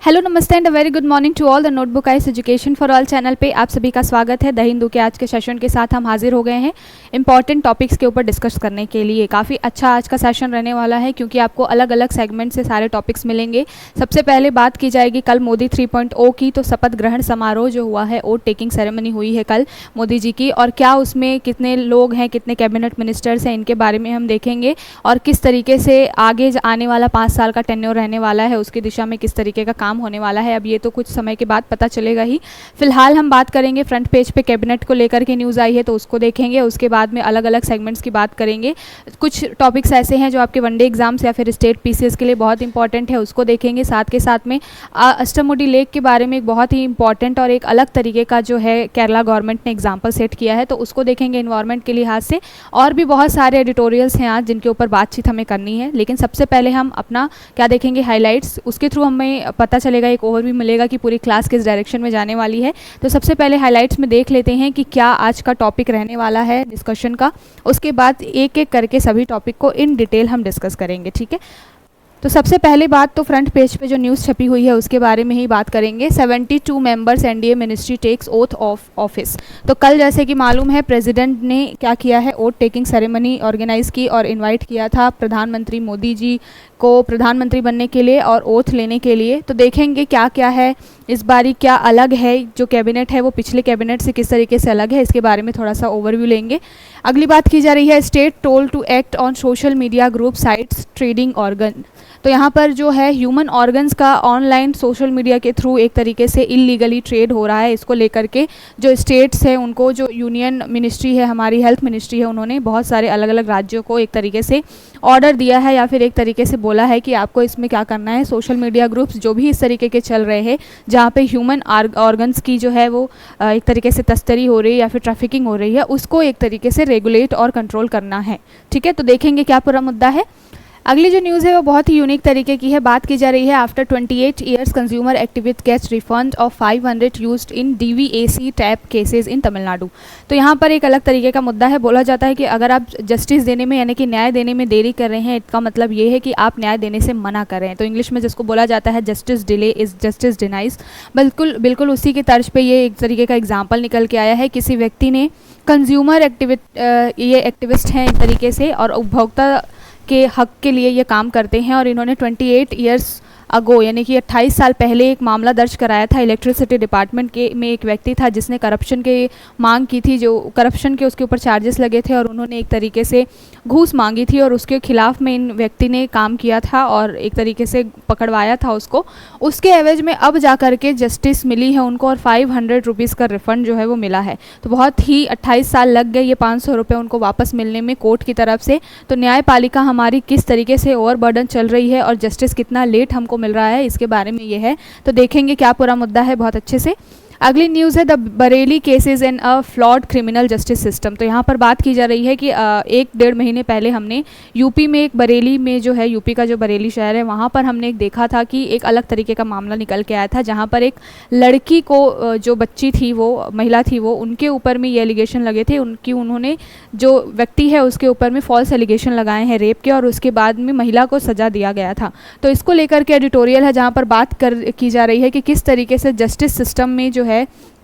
Hello नमस्ते and a very good morning to all the notebook ice education for all channel पे आप सभी का स्वागत है। द हिंदू के आज के सेशन के साथ हम हाजिर हो गए हैं इंपॉर्टेंट टॉपिक्स के ऊपर डिस्कस करने के लिए। काफ़ी अच्छा आज का सेशन रहने वाला है क्योंकि आपको अलग अलग सेगमेंट से सारे टॉपिक्स मिलेंगे। सबसे पहले बात की जाएगी कल मोदी 3.0 की। तो शपथ ग्रहण समारोह जो हुआ है, ओथ टेकिंग सेरेमनी हुई है कल मोदी जी की, और क्या उसमें कितने लोग हैं, कितने कैबिनेट मिनिस्टर्स हैं, इनके बारे में हम देखेंगे और किस तरीके से आगे आने वाला 5 साल का टेन्योर रहने वाला है, उसकी दिशा में किस तरीके का काम होने वाला है। अब ये तो कुछ समय के बाद पता चलेगा ही। फिलहाल हम बात करेंगे फ्रंट पेज पे कैबिनेट को लेकर के न्यूज़ आई है तो उसको देखेंगे। उसके बाद में अलग अलग सेगमेंट्स की बात करेंगे। कुछ टॉपिक्स ऐसे हैं जो आपके वनडे एग्जाम्स या फिर स्टेट पीसीएस के लिए बहुत इंपॉर्टेंट है, उसको देखेंगे। साथ के साथ में अष्टमुडी लेक के बारे में एक बहुत ही इंपॉर्टेंट और एक अलग तरीके का जो है केरला गवर्नमेंट ने एग्जाम्पल सेट किया है तो उसको देखेंगे इन्वायरमेंट के लिहाज से। और भी बहुत सारे एडिटोरियल्स हैं आज जिनके ऊपर बातचीत हमें करनी है, लेकिन सबसे पहले हम अपना क्या देखेंगे, हाईलाइट्स। उसके थ्रू हमें पता चलेगा, एक ओवरव्यू मिलेगा कि पूरी क्लास किस डायरेक्शन में जाने वाली है। तो सबसे पहले हाइलाइट्स में देख लेते हैं कि क्या आज का टॉपिक रहने वाला है डिस्कशन का। उसके बाद एक एक करके सभी टॉपिक को इन डिटेल हम डिस्कस करेंगे, ठीक है। तो सबसे पहले बात तो फ्रंट पेज पे जो न्यूज़ छपी हुई है उसके बारे में ही बात करेंगे। 72 members NDA ministry takes oath of office. तो कल जैसे कि मालूम है प्रेसिडेंट ने क्या किया है, ओथ टेकिंग सेरेमनी ऑर्गेनाइज की और इनवाइट किया था प्रधानमंत्री मोदी जी को प्रधानमंत्री बनने के लिए और ओथ लेने के लिए। तो देखेंगे क्या क्या है इस बारी, क्या अलग है, जो कैबिनेट है वो पिछले कैबिनेट से किस तरीके से अलग है, इसके बारे में थोड़ा सा ओवरव्यू लेंगे। अगली बात की जा रही है state told to act on social media group sites trading organ. तो यहाँ पर जो है ह्यूमन ऑर्गन्स का ऑनलाइन सोशल मीडिया के थ्रू एक तरीके से इलीगली ट्रेड हो रहा है। इसको लेकर के जो स्टेट्स हैं उनको, जो यूनियन मिनिस्ट्री है हमारी, हेल्थ मिनिस्ट्री है, उन्होंने बहुत सारे अलग अलग राज्यों को एक तरीके से ऑर्डर दिया है या फिर एक तरीके से बोला है कि आपको इसमें क्या करना है। सोशल मीडिया ग्रुप्स जो भी इस तरीके के चल रहे हैं जहाँ पे ह्यूमन ऑर्गन्स की जो है वो एक तरीके से तस्करी हो रही है या फिर ट्रैफिकिंग हो रही है, उसको एक तरीके से रेगुलेट और कंट्रोल करना है, ठीक है। तो देखेंगे क्या पूरा मुद्दा है। अगली जो न्यूज़ है वो बहुत ही यूनिक तरीके की है। बात की जा रही है after 28 years consumer activist gets refund of 500 used in DVAC trap cases in Tamil Nadu. तो यहाँ पर एक अलग तरीके का मुद्दा है। बोला जाता है कि अगर आप जस्टिस देने में यानी कि न्याय देने में देरी कर रहे हैं, इसका मतलब ये है कि आप न्याय देने से मना कर रहे हैं। तो इंग्लिश में जिसको बोला जाता है justice delay is justice denies, बिल्कुल उसी की तर्ज पर ये एक तरीके का एग्जाम्पल निकल के आया है। किसी व्यक्ति ने कंज्यूमर ये एक्टिविस्ट हैं एक तरीके से और उपभोक्ता के हक के लिए ये काम करते हैं और इन्होंने 28 ईयर्स अगो यानी कि 28 साल पहले एक मामला दर्ज कराया था। इलेक्ट्रिसिटी डिपार्टमेंट के में एक व्यक्ति था जिसने करप्शन के मांग की थी, जो करप्शन के उसके ऊपर चार्जेस लगे थे और उन्होंने एक तरीके से घूस मांगी थी और उसके खिलाफ में इन व्यक्ति ने काम किया था और एक तरीके से पकड़वाया था उसको। उसके एवज में अब जा कर के जस्टिस मिली है उनको और 500 रुपीज़ का रिफंड जो है वो मिला है। तो बहुत ही 28 साल लग गए ये 500 रुपये उनको वापस मिलने में कोर्ट की तरफ से। तो न्यायपालिका हमारी किस तरीके से ओवरबर्डन चल रही है और जस्टिस कितना लेट हमको मिल रहा है, इसके बारे में ये है। तो देखेंगे क्या पूरा मुद्दा है बहुत अच्छे से। अगली न्यूज़ है the Bareilly cases in a flawed criminal justice system. तो यहाँ पर बात की जा रही है कि 1-1.5 महीने पहले हमने यूपी में एक बरेली में जो है, यूपी का जो बरेली शहर है वहाँ पर हमने एक देखा था कि एक अलग तरीके का मामला निकल के आया था जहाँ पर एक लड़की को, जो बच्ची थी वो महिला थी, वो उनके ऊपर में ये एलिगेशन लगे थे उन्होंने जो व्यक्ति है उसके ऊपर में फॉल्स एलिगेशन लगाए हैं रेप के और उसके बाद में महिला को सज़ा दिया गया था। तो इसको लेकर के एडिटोरियल है जहाँ पर बात की जा रही है कि किस तरीके से जस्टिस सिस्टम में जो है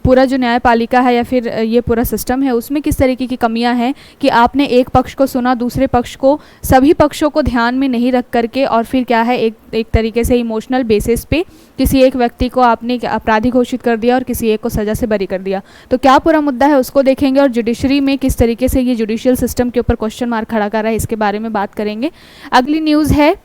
पूरा जो न्यायपालिका है या फिर ये पूरा सिस्टम है उसमें किस तरीके की कमियां हैं कि आपने एक पक्ष को सुना, दूसरे पक्ष को, सभी पक्षों को ध्यान में नहीं रख करके और फिर क्या है एक तरीके से इमोशनल बेसिस पे किसी एक व्यक्ति को आपने अपराधी घोषित कर दिया और किसी एक को सज़ा से बरी कर दिया। तो क्या पूरा मुद्दा है उसको देखेंगे और जुडिशरी में किस तरीके से ये जुडिशियल सिस्टम के ऊपर क्वेश्चन मार्क खड़ा कर रहा है, इसके बारे में बात करेंगे। अगली न्यूज़ है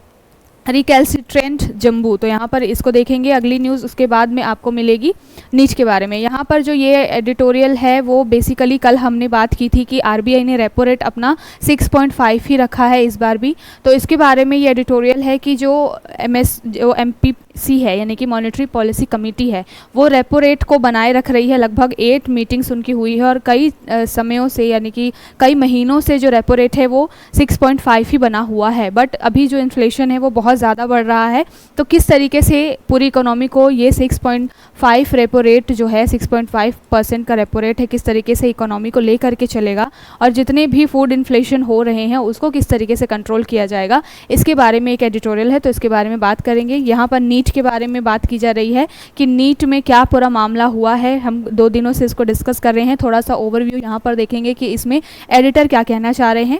रिकैल्सिट्रेंट जम्मू। तो यहाँ पर इसको देखेंगे। अगली न्यूज़ उसके बाद में आपको मिलेगी नीच के बारे में। यहाँ पर जो ये एडिटोरियल है वो बेसिकली कल हमने बात की थी कि आरबीआई ने रेपो रेट अपना 6.5 ही रखा है इस बार भी। तो इसके बारे में ये एडिटोरियल है कि जो MPC है यानी कि मॉनेटरी पॉलिसी कमेटी है वो रेपो रेट को बनाए रख रही है। लगभग 8 मीटिंग्स उनकी हुई है और कई समयों से यानी कि कई महीनों से जो रेपो रेट है वो 6.5 ही बना हुआ है। बट अभी जो इन्फ्लेशन है वो बहुत बहुत ज़्यादा बढ़ रहा है, तो किस तरीके से पूरी इकोनॉमी को ये 6.5 रेपो रेट जो है 6.5% का रेपो रेट है, किस तरीके से इकोनॉमी को ले करके चलेगा और जितने भी फूड इन्फ्लेशन हो रहे हैं उसको किस तरीके से कंट्रोल किया जाएगा, इसके बारे में एक एडिटोरियल है, तो इसके बारे में बात करेंगे। यहाँ पर नीट के बारे में बात की जा रही है कि नीट में क्या पूरा मामला हुआ है, हम 2 दिनों से इसको डिस्कस कर रहे हैं। थोड़ा सा ओवरव्यू यहाँ पर देखेंगे कि इसमें एडिटर क्या कहना चाह रहे हैं।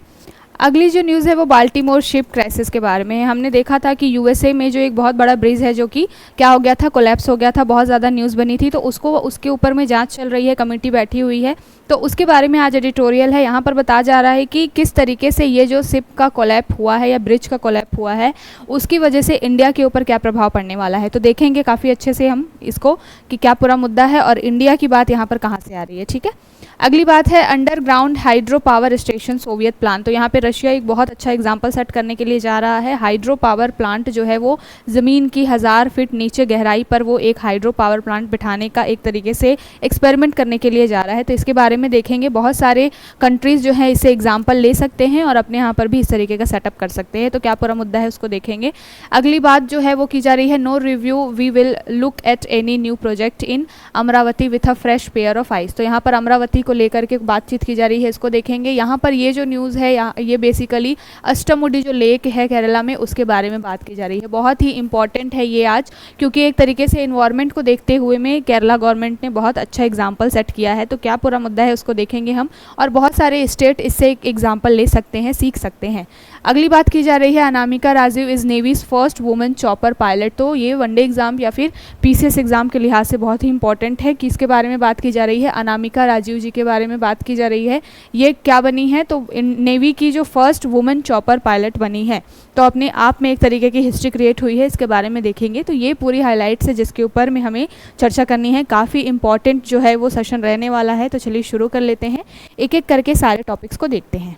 अगली जो न्यूज़ है वो बाल्टीमोर शिप क्राइसिस के बारे में है। हमने देखा था कि यूएसए में जो एक बहुत बड़ा ब्रिज है जो कि क्या हो गया था, कोलैप्स हो गया था, बहुत ज़्यादा न्यूज़ बनी थी, तो उसके ऊपर में जांच चल रही है, कमेटी बैठी हुई है, तो उसके बारे में आज एडिटोरियल है। यहाँ पर बताया जा रहा है कि किस तरीके से ये जो शिप का कोलैप हुआ है या ब्रिज का कोलैप हुआ है उसकी वजह से इंडिया के ऊपर क्या प्रभाव पड़ने वाला है, तो देखेंगे काफ़ी अच्छे से हम इसको कि क्या पूरा मुद्दा है और इंडिया की बात यहाँ पर कहाँ से आ रही है। ठीक है, अगली बात है underground hydro power station Soviet plan. तो यहाँ पे रशिया एक बहुत अच्छा एग्जांपल सेट करने के लिए जा रहा है। हाइड्रो पावर प्लांट जो है वो ज़मीन की 1000 फीट नीचे गहराई पर वो एक हाइड्रो पावर प्लांट बिठाने का एक तरीके से एक्सपेरिमेंट करने के लिए जा रहा है, तो इसके बारे में देखेंगे। बहुत सारे कंट्रीज़ जो है इससे एग्जाम्पल ले सकते हैं और अपने यहाँ पर भी इस तरीके का सेटअप कर सकते हैं, तो क्या पूरा मुद्दा है उसको देखेंगे। अगली बात जो है वो की जा रही है no review we will look at any new project in Amaravati with a fresh pair of eyes. तो यहाँ पर अमरावती को लेकर के बातचीत की जा रही है, इसको देखेंगे। यहाँ पर ये जो न्यूज़ है ये बेसिकली अष्टमुडी जो लेक है केरला में उसके बारे में बात की जा रही है। बहुत ही इंपॉर्टेंट है ये आज, क्योंकि एक तरीके से इन्वायरमेंट को देखते हुए में केरला गवर्नमेंट ने बहुत अच्छा एग्जाम्पल सेट किया है, तो क्या पूरा मुद्दा है उसको देखेंगे हम, और बहुत सारे स्टेट इससे एक एग्जाम्पल ले सकते हैं, सीख सकते हैं। अगली बात की जा रही है Anamika Rajeev is Navy's first women chopper pilot. तो ये वनडे एग्जाम या फिर पीसीएस एग्जाम के लिहाज से बहुत ही इंपॉर्टेंट है कि इसके बारे में बात की जा रही है। अनामिका राजीव जी के बारे में बात की जा रही है, ये क्या बनी है, तो नेवी की जो फर्स्ट वुमेन चॉपर पायलट बनी है, तो अपने आप में एक तरीके की हिस्ट्री क्रिएट हुई है, इसके बारे में देखेंगे। तो ये पूरी हाईलाइट्स है जिसके ऊपर में हमें चर्चा करनी है। काफ़ी इंपॉर्टेंट जो है वो सेशन रहने वाला है, तो चलिए शुरू कर लेते हैं, एक एक करके सारे टॉपिक्स को देखते हैं।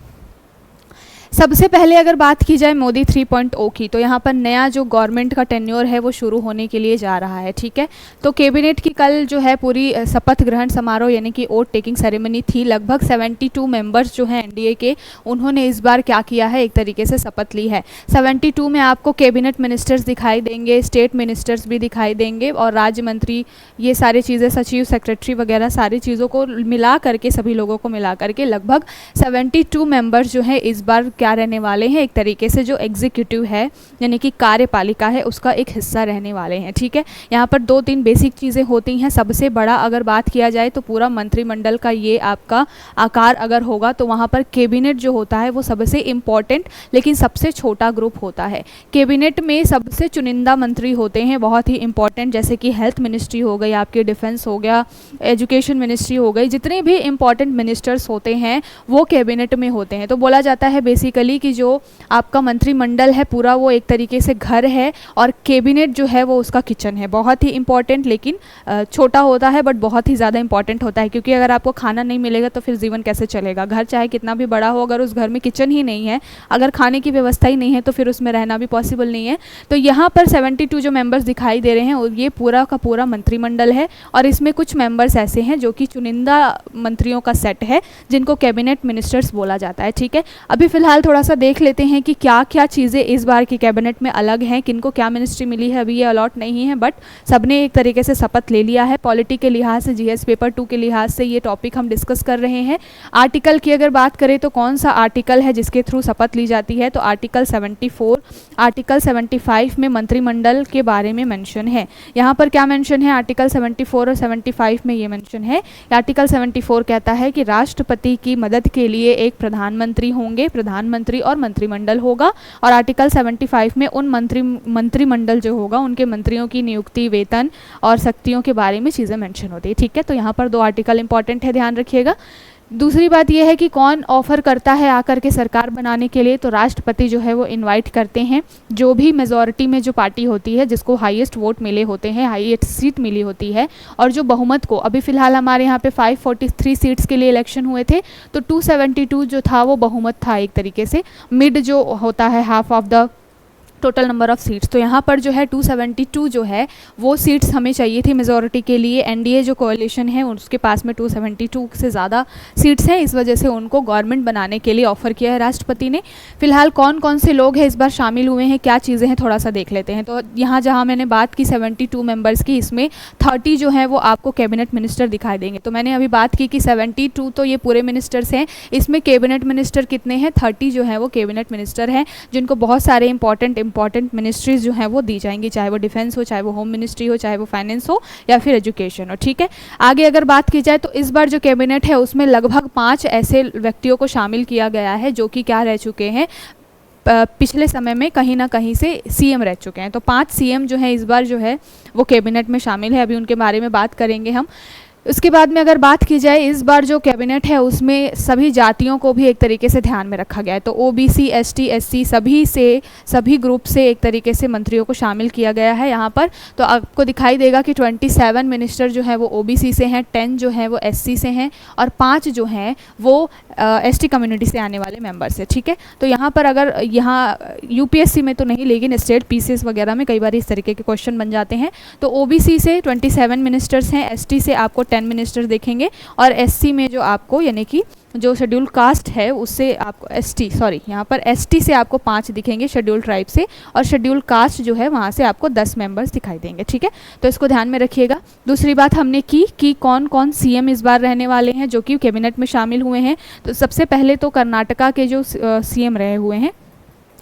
सबसे पहले अगर बात की जाए मोदी 3.0 की, तो यहाँ पर नया जो गवर्नमेंट का टेन्योर है वो शुरू होने के लिए जा रहा है। ठीक है, तो कैबिनेट की कल जो है पूरी शपथ ग्रहण समारोह यानी कि ओथ टेकिंग सेरेमनी थी। लगभग 72 मेंबर्स जो हैं एनडीए के, उन्होंने इस बार क्या किया है, एक तरीके से शपथ ली है। 72 में आपको कैबिनेट मिनिस्टर्स दिखाई देंगे, स्टेट मिनिस्टर्स भी दिखाई देंगे और राज्य मंत्री, ये सारी चीज़ें, सचिव, सेक्रेटरी वगैरह सारी चीज़ों को मिला करके, सभी लोगों को मिला करके लगभग 72 मेंबर्स जो है इस बार क्या रहने वाले हैं, एक तरीके से जो एग्जीक्यूटिव है यानी कि कार्यपालिका है उसका एक हिस्सा रहने वाले हैं। ठीक है, यहाँ पर 2-3 बेसिक चीज़ें होती हैं। सबसे बड़ा अगर बात किया जाए तो पूरा मंत्रिमंडल का ये आपका आकार अगर होगा तो वहाँ पर कैबिनेट जो होता है वो सबसे इम्पॉर्टेंट लेकिन सबसे छोटा ग्रुप होता है। कैबिनेट में सबसे चुनिंदा मंत्री होते हैं, बहुत ही इंपॉर्टेंट, जैसे कि हेल्थ मिनिस्ट्री हो गई, आपकी डिफेंस हो गया, एजुकेशन मिनिस्ट्री हो गई, जितने भी इंपॉर्टेंट मिनिस्टर्स होते हैं वो कैबिनेट में होते हैं। तो बोला जाता है बेसिकली कि जो आपका मंत्रिमंडल है पूरा वो एक तरीके से घर है और कैबिनेट जो है वो उसका किचन है। बहुत ही इंपॉर्टेंट लेकिन छोटा होता है बट बहुत ही ज़्यादा इंपॉर्टेंट होता है, क्योंकि अगर आपको खाना नहीं मिलेगा तो फिर जीवन कैसे चलेगा। घर चाहे कितना भी बड़ा हो, अगर उस घर में किचन ही नहीं है, अगर खाने की व्यवस्था ही नहीं है तो फिर उसमें रहना भी पॉसिबल नहीं है। तो यहाँ पर 72 जो मेंबर्स दिखाई दे रहे हैं ये पूरा का पूरा मंत्रिमंडल है और इसमें कुछ मेंबर्स ऐसे हैं जो कि चुनिंदा मंत्रियों का सेट है जिनको कैबिनेट मिनिस्टर्स बोला जाता है। ठीक है, अभी फिलहाल थोड़ा सा देख लेते हैं कि क्या क्या चीज़ें इस बार की कैबिनेट में अलग हैं, किनको क्या मिनिस्ट्री मिली है, अभी ये अलॉट नहीं है बट सबने एक तरीके से शपथ ले लिया है। पॉलिटी के लिहाज से, जीएस पेपर 2 के लिहाज से ये टॉपिक हम डिस्कस कर रहे हैं। आर्टिकल की अगर बात करें तो कौन सा आर्टिकल है जिसके थ्रू शपथ ली जाती है, तो आर्टिकल 74, आर्टिकल 75 में मंत्रिमंडल के बारे में मेंशन है। यहाँ पर क्या मेंशन है, आर्टिकल 74 और 75 में ये मेंशन है। आर्टिकल 74 कहता है कि राष्ट्रपति की मदद के लिए एक प्रधानमंत्री होंगे, प्रधानमंत्री और मंत्रिमंडल होगा, और आर्टिकल 75 में उन मंत्रिमंडल जो होगा उनके मंत्रियों की नियुक्ति, वेतन और शक्तियों के बारे में चीज़ें मेंशन होती है। ठीक है, तो यहाँ पर 2 आर्टिकल इंपॉर्टेंट है, ध्यान रखिएगा। दूसरी बात यह है कि कौन ऑफर करता है आकर के सरकार बनाने के लिए, तो राष्ट्रपति जो है वो इनवाइट करते हैं। जो भी मेजॉरिटी में जो पार्टी होती है जिसको हाईएस्ट वोट मिले होते हैं, हाईएस्ट सीट मिली होती है, और जो बहुमत को, अभी फिलहाल हमारे यहाँ पे 543 सीट्स के लिए इलेक्शन हुए थे तो 272 जो था वो बहुमत था, एक तरीके से मिड जो होता है half of the total number of seats. तो यहाँ पर जो है 272 जो है वो सीट्स हमें चाहिए थी मेजॉरिटी के लिए। एनडीए जो कोalition है उसके पास में 272 से ज़्यादा सीट्स हैं, इस वजह से उनको गवर्नमेंट बनाने के लिए ऑफर किया है राष्ट्रपति ने। फिलहाल कौन कौन से लोग हैं इस बार शामिल हुए हैं, क्या चीज़ें हैं, थोड़ा सा देख लेते हैं। तो यहाँ जहाँ मैंने बात की 72 मेंबर्स की, इसमें 30 जो है वो आपको कैबिनेट मिनिस्टर दिखाई देंगे। तो मैंने अभी बात की कि 72 तो ये पूरे मिनिस्टर्स हैं, इसमें कैबिनेट मिनिस्टर कितने हैं, 30 जो है वो कैबिनेट मिनिस्टर हैं, जिनको बहुत सारे इंपॉर्टेंट मिनिस्ट्रीज जो हैं वो दी जाएंगी, चाहे वो डिफेंस हो, चाहे वो होम मिनिस्ट्री हो, चाहे वो फाइनेंस हो या फिर एजुकेशन हो। ठीक है, आगे अगर बात की जाए तो इस बार जो कैबिनेट है उसमें लगभग 5 ऐसे व्यक्तियों को शामिल किया गया है जो कि क्या रह चुके हैं, पिछले समय में कहीं ना कहीं से सीएम रह चुके हैं। तो 5 सीएम जो है इस बार जो है वो कैबिनेट में शामिल है, अभी उनके बारे में बात करेंगे हम। उसके बाद में अगर बात की जाए, इस बार जो कैबिनेट है उसमें सभी जातियों को भी एक तरीके से ध्यान में रखा गया है। तो ओबीसी, एसटी, एससी सभी ग्रुप से एक तरीके से मंत्रियों को शामिल किया गया है यहाँ पर। तो आपको दिखाई देगा कि 27 मिनिस्टर जो है वो ओबीसी से हैं, 10 जो है वो एससी से हैं और 5 जो हैं वो एसटी कम्युनिटी से आने वाले मेंबर्स हैं। ठीक है, तो यहाँ पर अगर यहाँ यूपीएससी में तो नहीं, लेकिन स्टेट पीसीएस वगैरह में कई बार इस तरीके के क्वेश्चन बन जाते हैं। तो ओबीसी से 27 मिनिस्टर्स हैं, एसटी से आपको 10 मिनिस्टर देखेंगे और एससी में जो आपको यानी कि जो शेड्यूल कास्ट है उससे आपको यहाँ पर एसटी से आपको 5 दिखेंगे शेड्यूल ट्राइब से, और शेड्यूल कास्ट जो है वहाँ से आपको 10 मेंबर्स दिखाई देंगे। ठीक है, तो इसको ध्यान में रखिएगा। दूसरी बात हमने की कि कौन कौन सीएम इस बार रहने वाले हैं जो कि कैबिनेट में शामिल हुए हैं। तो सबसे पहले तो कर्नाटका के जो सीएम रहे हुए हैं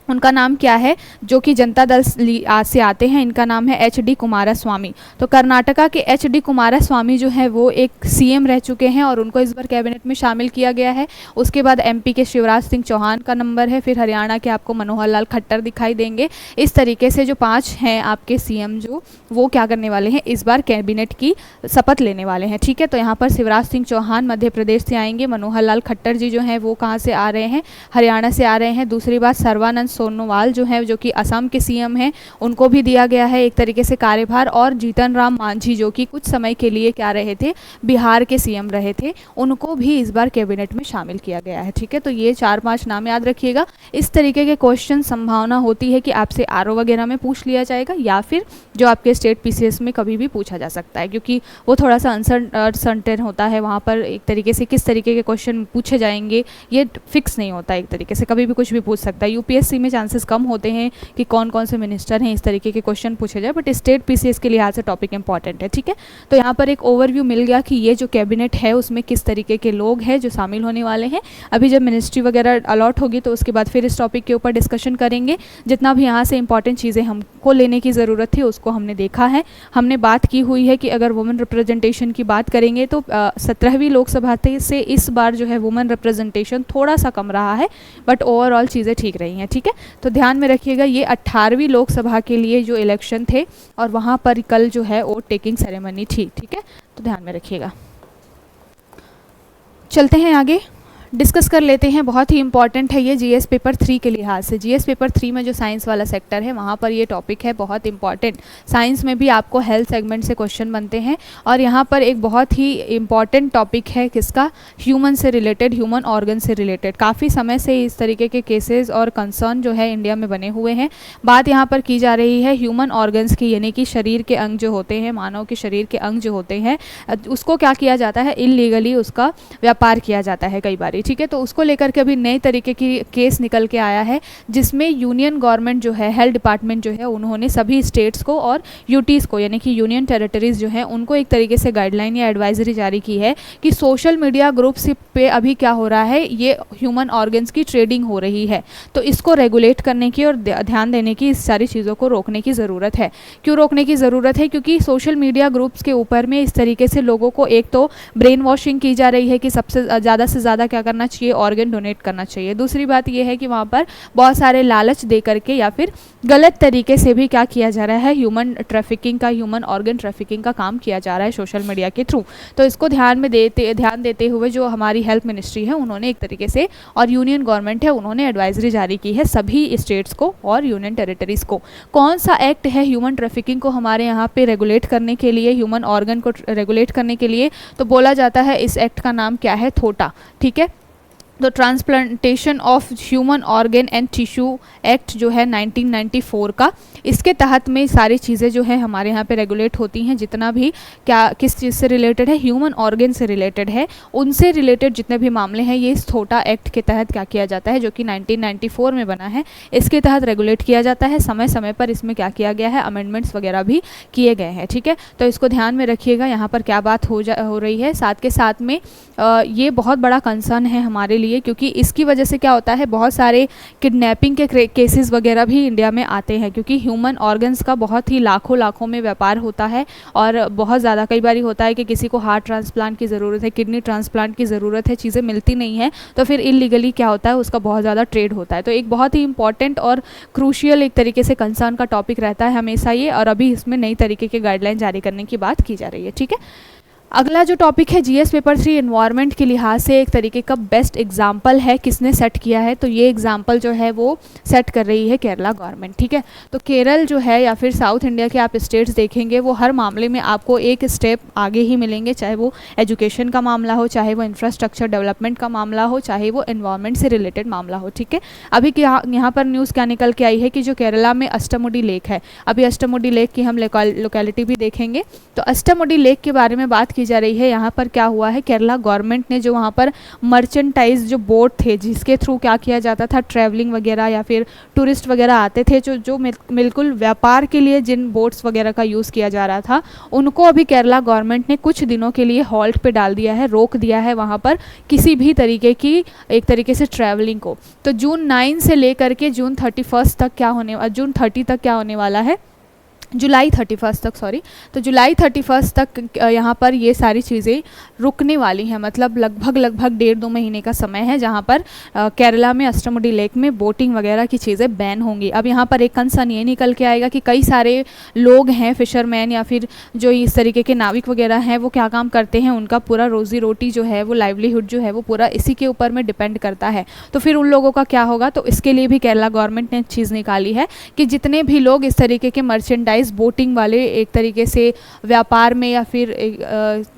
उनका नाम क्या है, जो कि जनता दल से आते हैं, इनका नाम है एच.डी. कुमारस्वामी। तो कर्नाटका के एच.डी. कुमारस्वामी जो है वो एक सीएम रह चुके हैं और उनको इस बार कैबिनेट में शामिल किया गया है। उसके बाद एमपी के शिवराज सिंह चौहान का नंबर है, फिर हरियाणा के आपको मनोहर लाल खट्टर दिखाई देंगे। इस तरीके से जो 5 हैं आपके सीएम जो वो क्या करने वाले हैं, इस बार कैबिनेट की शपथ लेने वाले हैं। ठीक है, तो यहाँ पर शिवराज सिंह चौहान मध्य प्रदेश से आएंगे, मनोहर लाल खट्टर जी जो हैं वो कहाँ से आ रहे हैं, हरियाणा से आ रहे हैं। दूसरी बात सर्बानंद सोनोवाल जो है जो कि असम के सीएम हैं, उनको भी दिया गया है एक तरीके से कार्यभार। और जीतन राम मांझी जो कि कुछ समय के लिए क्या रहे थे, बिहार के सीएम रहे थे, उनको भी इस बार कैबिनेट में शामिल किया गया है। ठीक है, तो ये 4-5 नाम याद रखिएगा। इस तरीके के क्वेश्चन संभावना होती है कि आपसे आरओ वगैरह में पूछ लिया जाएगा या फिर जो आपके स्टेट पीसीएस में कभी भी पूछा जा सकता है, क्योंकि वो थोड़ा सा अनसर्टेन होता है। वहाँ पर एक तरीके से किस तरीके के क्वेश्चन पूछे जाएंगे ये फिक्स नहीं होता, एक तरीके से कभी भी कुछ भी पूछ सकता है। यूपीएससी में चांसेस कम होते हैं कि कौन कौन से मिनिस्टर हैं इस तरीके के क्वेश्चन पूछे जाए, बट स्टेट पीसीएस के लिहाज से टॉपिक इंपॉर्टेंट है। ठीक है, तो यहाँ पर एक ओवरव्यू मिल गया कि ये जो कैबिनेट है उसमें किस तरीके के लोग हैं जो शामिल होने वाले हैं। अभी जब मिनिस्ट्री वगैरह अलॉट होगी तो उसके बाद फिर इस टॉपिक के ऊपर डिस्कशन करेंगे। जितना भी यहाँ से इंपॉर्टेंट चीज़ें हमको लेने की ज़रूरत थी उसको हमने देखा है। हमने बात की हुई है कि अगर वुमेन रिप्रेजेंटेशन की बात करेंगे तो 17वीं लोकसभा से इस बार जो है वुमेन रिप्रेजेंटेशन थोड़ा सा कम रहा है, बट ओवरऑल चीज़ें ठीक रही हैं। ठीक है, तो ध्यान में रखिएगा ये 18वीं लोकसभा के लिए जो इलेक्शन थे और वहाँ पर कल जो है वोट टेकिंग सेरेमनी थी। ठीक है, तो ध्यान में रखिएगा। चलते हैं आगे, डिस्कस कर लेते हैं। बहुत ही इंपॉर्टेंट है ये जीएस पेपर 3 के लिहाज से। जीएस पेपर 3 में जो साइंस वाला सेक्टर है वहाँ पर ये टॉपिक है बहुत इंपॉर्टेंट। साइंस में भी आपको हेल्थ सेगमेंट से क्वेश्चन बनते हैं और यहाँ पर एक बहुत ही इंपॉर्टेंट टॉपिक है किसका, ह्यूमन से रिलेटेड, ह्यूमन ऑर्गन से रिलेटेड। काफ़ी समय से इस तरीके के केसेस और कंसर्न जो है इंडिया में बने हुए हैं। बात यहाँ पर की जा रही है ह्यूमन ऑर्गन्स की, यानी कि शरीर के अंग जो होते हैं, मानव के शरीर के अंग जो होते हैं, उसको क्या किया जाता है, इलीगली उसका व्यापार किया जाता है कई बार। ठीक है, तो उसको लेकर के अभी नए तरीके की केस निकल के आया है जिसमें यूनियन गवर्नमेंट जो है, हेल्थ डिपार्टमेंट जो है, उन्होंने सभी स्टेट्स को और यूटीज़ को यानी कि यूनियन टेरिटरीज जो है उनको एक तरीके से गाइडलाइन या एडवाइजरी जारी की है कि सोशल मीडिया ग्रुप्स पे अभी क्या हो रहा है, ये ह्यूमन ऑर्गन्स की ट्रेडिंग हो रही है। तो इसको रेगुलेट करने की और ध्यान देने की, इस सारी चीज़ों को रोकने की ज़रूरत है। क्यों रोकने की ज़रूरत है, क्योंकि सोशल मीडिया ग्रुप्स के ऊपर में इस तरीके से लोगों को एक तो ब्रेन वॉशिंग की जा रही है कि सबसे ज़्यादा से ज़्यादा क्या करना चाहिए, ऑर्गन डोनेट करना चाहिए। दूसरी बात यह है कि वहाँ पर बहुत सारे लालच दे करके या फिर गलत तरीके से भी क्या किया जा रहा है, ह्यूमन ट्रैफिकिंग का, ह्यूमन ऑर्गन ट्रैफिकिंग का काम किया जा रहा है सोशल मीडिया के थ्रू। तो इसको ध्यान देते हुए जो हमारी हेल्थ मिनिस्ट्री है उन्होंने एक तरीके से, और यूनियन गवर्नमेंट है, उन्होंने एडवाइजरी जारी की है सभी स्टेट्स को और यूनियन टेरिटरीज को। कौन सा एक्ट है ह्यूमन ट्रैफिकिंग को हमारे यहाँ पे रेगुलेट करने के लिए, ह्यूमन ऑर्गन को रेगुलेट करने के लिए, तो बोला जाता है इस एक्ट का नाम क्या है, थोटा। ठीक है, तो transplantation of human organ and tissue act जो है 1994 का, इसके तहत में सारी चीज़ें जो है हमारे यहाँ पे रेगुलेट होती हैं। जितना भी क्या किस चीज़ से रिलेटेड है, ह्यूमन ऑर्गन से रिलेटेड है, उनसे रिलेटेड जितने भी मामले हैं ये इस छोटा एक्ट के तहत क्या किया जाता है, जो कि 1994 में बना है, इसके तहत रेगुलेट किया जाता है। समय समय पर इसमें क्या किया गया है, अमेंडमेंट्स वगैरह भी किए गए हैं। ठीक है, तो इसको ध्यान में रखिएगा, यहाँ पर क्या बात हो रही है। साथ के साथ में ये बहुत बड़ा कंसर्न है हमारे लिए, क्योंकि इसकी वजह से क्या होता है, बहुत सारे किडनैपिंग के केसेस वगैरह भी इंडिया में आते हैं, क्योंकि ह्यूमन ऑर्गन्स का बहुत ही लाखों में व्यापार होता है। और बहुत ज़्यादा कई बार होता है कि किसी को हार्ट ट्रांसप्लांट की ज़रूरत है, किडनी ट्रांसप्लांट की ज़रूरत है, चीज़ें मिलती नहीं है, तो फिर इलीगली क्या होता है, उसका बहुत ज़्यादा ट्रेड होता है। तो एक बहुत ही इंपॉर्टेंट और क्रूशियल एक तरीके से कंसर्न का टॉपिक रहता है हमेशा ये, और अभी इसमें नई तरीके के गाइडलाइन जारी करने की बात की जा रही है। ठीक है, अगला जो टॉपिक है जीएस पेपर 3 एनवायरनमेंट के लिहाज से एक तरीके का बेस्ट एग्जाम्पल है, किसने सेट किया है, तो ये एग्जाम्पल जो है वो सेट कर रही है केरला गवर्नमेंट। ठीक है, तो केरल जो है या फिर साउथ इंडिया के आप स्टेट्स देखेंगे वो हर मामले में आपको एक स्टेप आगे ही मिलेंगे, चाहे वो एजुकेशन का मामला हो, चाहे वो इंफ्रास्ट्रक्चर डेवलपमेंट का मामला हो, चाहे वो एनवायरनमेंट से रिलेटेड मामला हो। ठीक है, अभी यहाँ पर न्यूज़ क्या निकल के आई है कि जो केरला में अष्टमुडी लेक है, अभी अष्टमुडी लेक की हम लोकेलिटी भी देखेंगे। तो अष्टमुडी लेक के बारे में बात जा रही है। यहाँ पर क्या हुआ है, केरला गवर्नमेंट ने जो वहाँ पर मर्चेंटाइज जो बोट थे, जिसके थ्रू क्या किया जाता था, ट्रैवलिंग वगैरह या फिर टूरिस्ट वगैरह आते थे, जो बिल्कुल व्यापार के लिए जिन बोट्स वगैरह का यूज़ किया जा रहा था, उनको अभी केरला गवर्नमेंट ने कुछ दिनों के लिए हॉल्ट पे डाल दिया है, रोक दिया है वहाँ पर किसी भी तरीके की एक तरीके से ट्रैवलिंग को। तो जून 9 से लेकर के जून 30 तक क्या होने वाला है, जुलाई 31 तक, सॉरी, तो जुलाई 31 तक यहाँ पर ये सारी चीज़ें रुकने वाली हैं। मतलब लगभग 1.5-2 महीने का समय है जहाँ पर केरला में अष्टमुडी लेक में बोटिंग वगैरह की चीज़ें बैन होंगी। अब यहाँ पर एक कंसर्न ये निकल के आएगा कि कई सारे लोग हैं, फिशरमैन या फिर जो इस तरीके के नाविक वगैरह हैं, वो क्या काम करते हैं, उनका पूरा रोज़ी रोटी जो है, वो लाइवलीहुड जो है वो पूरा इसी के ऊपर में डिपेंड करता है। तो फिर उन लोगों का क्या होगा, तो इसके लिए भी केरला गवर्नमेंट ने चीज़ निकाली है कि जितने भी लोग इस तरीके के मर्चेंडाइज बोटिंग वाले एक तरीके से व्यापार में या फिर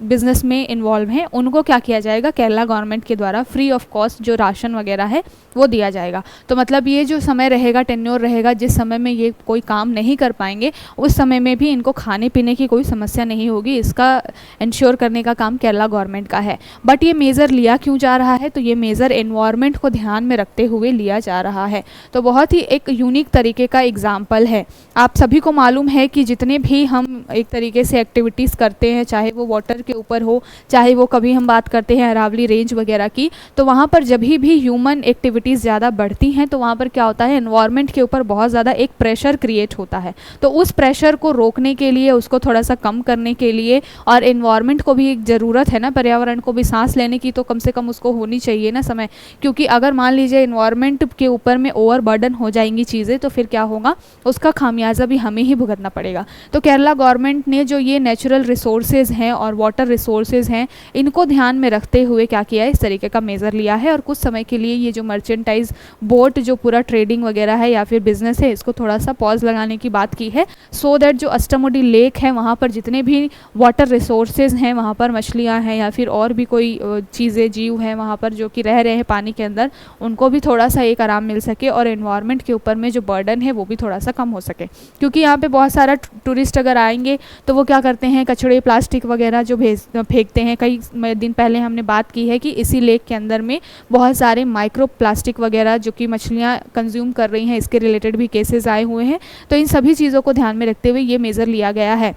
बिजनेस में इन्वॉल्व हैं, उनको क्या किया जाएगा, केरला गवर्नमेंट के द्वारा फ्री ऑफ कॉस्ट जो राशन वगैरह है वो दिया जाएगा। तो मतलब ये जो समय रहेगा, टेन्योर रहेगा, जिस समय में ये कोई काम नहीं कर पाएंगे, उस समय में भी इनको खाने पीने की कोई समस्या नहीं होगी। इसका इंश्योर करने का काम केरला गवर्नमेंट का है। बट ये मेज़र लिया क्यों जा रहा है, तो ये मेज़र एनवायरनमेंट को ध्यान में रखते हुए लिया जा रहा है। तो बहुत ही एक यूनिक तरीके का एग्जाम्पल है। आप सभी को मालूम है कि जितने भी हम एक तरीके से एक्टिविटीज़ करते हैं, चाहे वो वाटर के ऊपर हो, चाहे वो कभी हम बात करते हैं अरावली रेंज वगैरह की, तो वहाँ पर जब भी ह्यूमन एक्टिविटीज़ ज़्यादा बढ़ती हैं तो वहाँ पर क्या होता है, एनवायरनमेंट के ऊपर बहुत ज़्यादा एक प्रेशर क्रिएट होता है। तो उस प्रेशर को रोकने के लिए, उसको थोड़ा सा कम करने के लिए, और एनवायरनमेंट को भी एक ज़रूरत है ना, पर्यावरण को भी सांस लेने की, तो कम से कम उसको होनी चाहिए ना समय। क्योंकि अगर मान लीजिए एनवायरनमेंट के ऊपर में ओवरबर्डन हो जाएंगी चीज़ें, तो फिर क्या होगा, उसका खामियाजा भी हमें ही भुगतना पड़ेगा। तो केरला गवर्नमेंट ने जो ये नेचुरल रिसोर्सेज हैं और वाटर रिसोर्सेज हैं, इनको ध्यान में रखते हुए क्या किया है, इस तरीके का मेज़र लिया है। और कुछ समय के लिए ये जो मर्चेंटाइज बोट जो पूरा ट्रेडिंग वगैरह है या फिर बिजनेस है, इसको थोड़ा सा पॉज लगाने की बात की है, सो दैट जो अष्टमुडी लेक है वहाँ पर जितने भी वाटर रिसोर्सेज हैं, वहाँ पर मछलियाँ हैं या फिर और भी कोई चीज़ें, जीव हैं वहाँ पर जो कि रह रहे हैं पानी के अंदर, उनको भी थोड़ा सा एक आराम मिल सके और एनवायरनमेंट के ऊपर में जो बर्डन है वो भी थोड़ा सा कम हो सके। क्योंकि यहाँ पे बहुत सारा टूरिस्ट अगर आएंगे तो वो क्या करते हैं, कचड़े प्लास्टिक वगैरह जो फेंकते हैं। कई दिन पहले हमने बात की है कि इसी लेक के अंदर में बहुत सारे माइक्रो प्लास्टिक वगैरह जो कि मछलियाँ कंज्यूम कर रही हैं, इसके रिलेटेड भी केसेस आए हुए हैं। तो इन सभी चीज़ों को ध्यान में रखते हुए ये मेज़र लिया गया है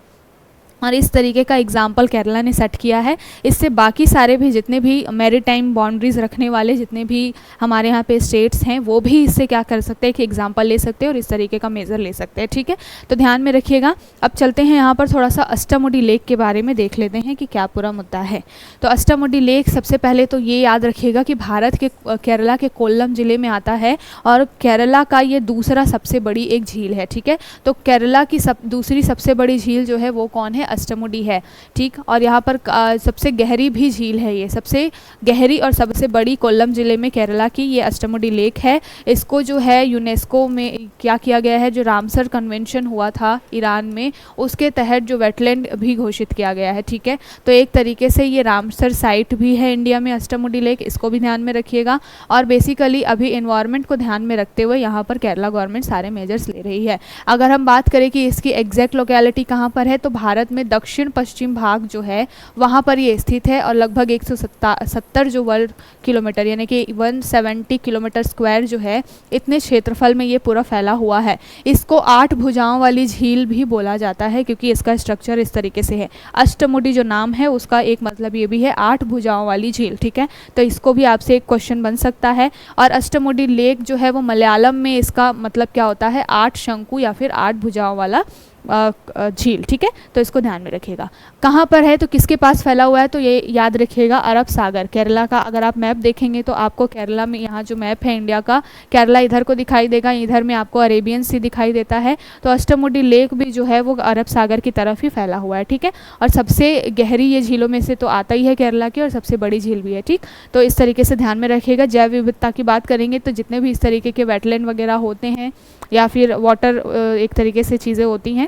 और इस तरीके का एग्जाम्पल केरला ने सेट किया है। इससे बाकी सारे भी जितने भी मैरीटाइम बाउंड्रीज़ रखने वाले जितने भी हमारे यहाँ पे स्टेट्स हैं, वो भी इससे क्या कर सकते हैं कि एग्जाम्पल ले सकते हैं और इस तरीके का मेज़र ले सकते हैं। ठीक है, तो ध्यान में रखिएगा। अब चलते हैं यहाँ पर थोड़ा सा अष्टमुडी लेक के बारे में देख लेते हैं कि क्या पूरा मुद्दा है। तो अष्टमुडी लेक सबसे पहले तो ये याद रखिएगा कि भारत के केरला के कोल्लम ज़िले में आता है और केरला का ये दूसरा सबसे बड़ी एक झील है। ठीक है, तो केरला की दूसरी सबसे बड़ी झील जो है वो कौन है, अष्टमुडी है, ठीक। और यहाँ पर सबसे गहरी भी झील है, ये सबसे गहरी और सबसे बड़ी कोल्लम ज़िले में केरला की ये अष्टमुडी लेक है। इसको जो है यूनेस्को में क्या किया गया है, जो रामसर कन्वेंशन हुआ था ईरान में, उसके तहत जो वेटलैंड भी घोषित किया गया है, ठीक है। तो एक तरीके से ये रामसर साइट भी है इंडिया में अष्टमुडी लेक, इसको भी ध्यान में रखिएगा। और बेसिकली अभी एनवायरनमेंट को ध्यान में रखते हुए यहाँ पर केरला गवर्नमेंट सारे मेजर्स ले रही है। अगर हम बात करें कि इसकी एग्जैक्ट लोकेलिटी कहाँ पर है, तो भारत में दक्षिण पश्चिम भाग जो है वहाँ पर ये स्थित है और लगभग 170 जो वर्ग किलोमीटर यानी कि 170 किलोमीटर स्क्वायर जो है, इतने क्षेत्रफल में ये पूरा फैला हुआ है। इसको 8 भुजाओं वाली झील भी बोला जाता है क्योंकि इसका स्ट्रक्चर इस तरीके से है। अष्टमुडी जो नाम है उसका एक मतलब ये भी है 8 भुजाओं वाली झील, ठीक है। तो इसको भी आपसे एक क्वेश्चन बन सकता है। और अष्टमुडी लेक जो है वो मलयालम में इसका मतलब क्या होता है, 8 शंकु या फिर 8 भुजाओं वाला झील, ठीक है। तो इसको ध्यान में रखिएगा। कहाँ पर है तो किसके पास फैला हुआ है, तो ये याद रखिएगा अरब सागर, केरला का। अगर आप मैप देखेंगे तो आपको केरला में यहाँ जो मैप है इंडिया का, केरला इधर को दिखाई देगा, इधर में आपको अरेबियन सी दिखाई देता है। तो अष्टमुडी लेक भी जो है वो अरब सागर की तरफ ही फैला हुआ है, ठीक है। और सबसे गहरी ये झीलों में से तो आता ही है केरला की, और सबसे बड़ी झील भी है, ठीक। तो इस तरीके से ध्यान में रखिएगा। जैव विविधता की बात करेंगे तो जितने भी इस तरीके के वेटलैंड वगैरह होते हैं या फिर वाटर एक तरीके से चीज़ें होती हैं,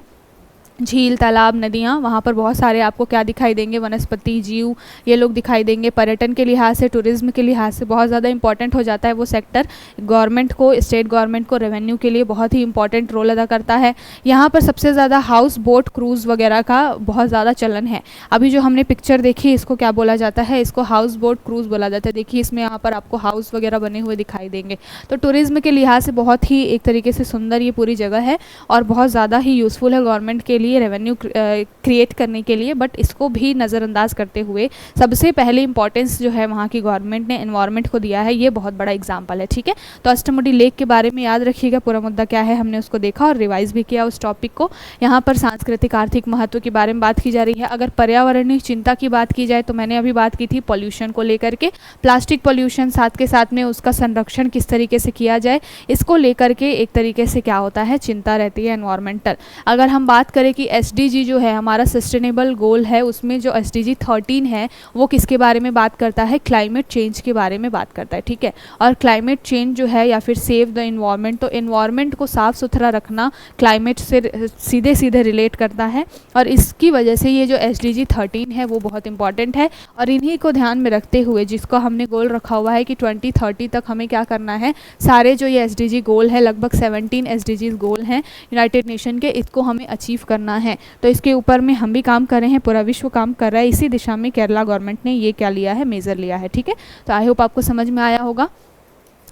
झील, तालाब, नदियाँ, वहाँ पर बहुत सारे आपको क्या दिखाई देंगे, वनस्पति, जीव, ये लोग दिखाई देंगे। पर्यटन के लिहाज से, टूरिज्म के लिहाज से बहुत ज़्यादा इंपॉर्टेंट हो जाता है वो सेक्टर। गवर्नमेंट को, स्टेट गवर्नमेंट को रेवेन्यू के लिए बहुत ही इंपॉर्टेंट रोल अदा करता है। यहाँ पर सबसे ज़्यादा हाउस बोट क्रूज़ वगैरह का बहुत ज़्यादा चलन है। अभी जो हमने पिक्चर देखी इसको क्या बोला जाता है, इसको हाउस बोट क्रूज़ बोला जाता है। देखिए इसमें यहाँ पर आपको हाउस वगैरह बने हुए दिखाई देंगे। तो टूरिज्म के लिहाज से बहुत ही एक तरीके से सुंदर ये पूरी जगह है और बहुत ज़्यादा ही यूज़फुल है गवर्नमेंट के लिए रेवेन्यू क्रिएट करने के लिए। बट इसको भी नज़रअंदाज करते हुए सबसे पहले इंपॉर्टेंस जो है वहाँ की गवर्नमेंट ने एनवायरनमेंट को दिया है, ये बहुत बड़ा एग्जाम्पल है, ठीक है। तो अष्टमुडी लेक के बारे में याद रखिएगा, पूरा मुद्दा क्या है हमने उसको देखा और रिवाइज भी किया उस टॉपिक को। यहाँ पर सांस्कृतिक आर्थिक महत्व के बारे में बात की जा रही है। अगर पर्यावरणीय चिंता की बात की जाए तो मैंने अभी बात की थी पॉल्यूशन को लेकर के, प्लास्टिक पॉल्यूशन, साथ के साथ में उसका संरक्षण किस तरीके से किया जाए, इसको लेकर के एक तरीके से क्या होता है, चिंता रहती है एनवायरमेंटल। अगर हम बात करें कि SDG जो है हमारा सस्टेनेबल गोल है, उसमें जो SDG 13 है वो किसके बारे में बात करता है, क्लाइमेट चेंज के बारे में बात करता है, ठीक है। और क्लाइमेट चेंज जो है या फिर सेव द एनवायरनमेंट, तो एनवायरनमेंट को साफ़ सुथरा रखना क्लाइमेट से सीधे सीधे रिलेट करता है। और इसकी वजह से ये जो SDG 13 है वो बहुत इंपॉर्टेंट है। और इन्हीं को ध्यान में रखते हुए जिसको हमने गोल रखा हुआ है कि 2030 तक हमें क्या करना है, सारे जो ये SDG गोल है, लगभग 17 SDGs गोल हैं यूनाइटेड नेशन के, इसको हमें अचीव करना है। तो इसके ऊपर में हम भी काम कर रहे हैं, पूरा विश्व काम कर रहा है। इसी दिशा में केरला गवर्नमेंट ने ये क्या लिया है, मेजर लिया है, ठीक है। तो आई होप आपको समझ में आया होगा।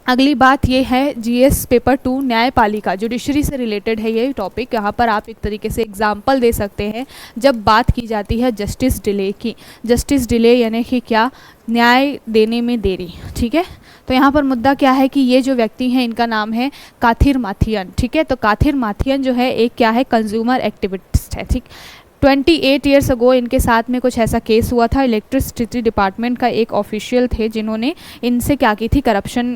अगली बात ये है GS पेपर 2 न्यायपालिका, जुडिशरी से रिलेटेड है ये टॉपिक। यहाँ पर आप एक तरीके से एग्जाम्पल दे सकते हैं जब बात की जाती है जस्टिस डिले की। जस्टिस डिले यानी कि क्या, न्याय देने में देरी, ठीक है। तो यहाँ पर मुद्दा क्या है कि ये जो व्यक्ति हैं इनका नाम है काथिर माथियन, ठीक है। तो काथिर माथियन जो है एक क्या है, कंज्यूमर एक्टिविस्ट है, ठीक। 28 ईयर्स अगो इनके साथ में कुछ ऐसा केस हुआ था। इलेक्ट्रिसिटी डिपार्टमेंट का एक ऑफिशियल थे जिन्होंने इनसे क्या की थी, करप्शन,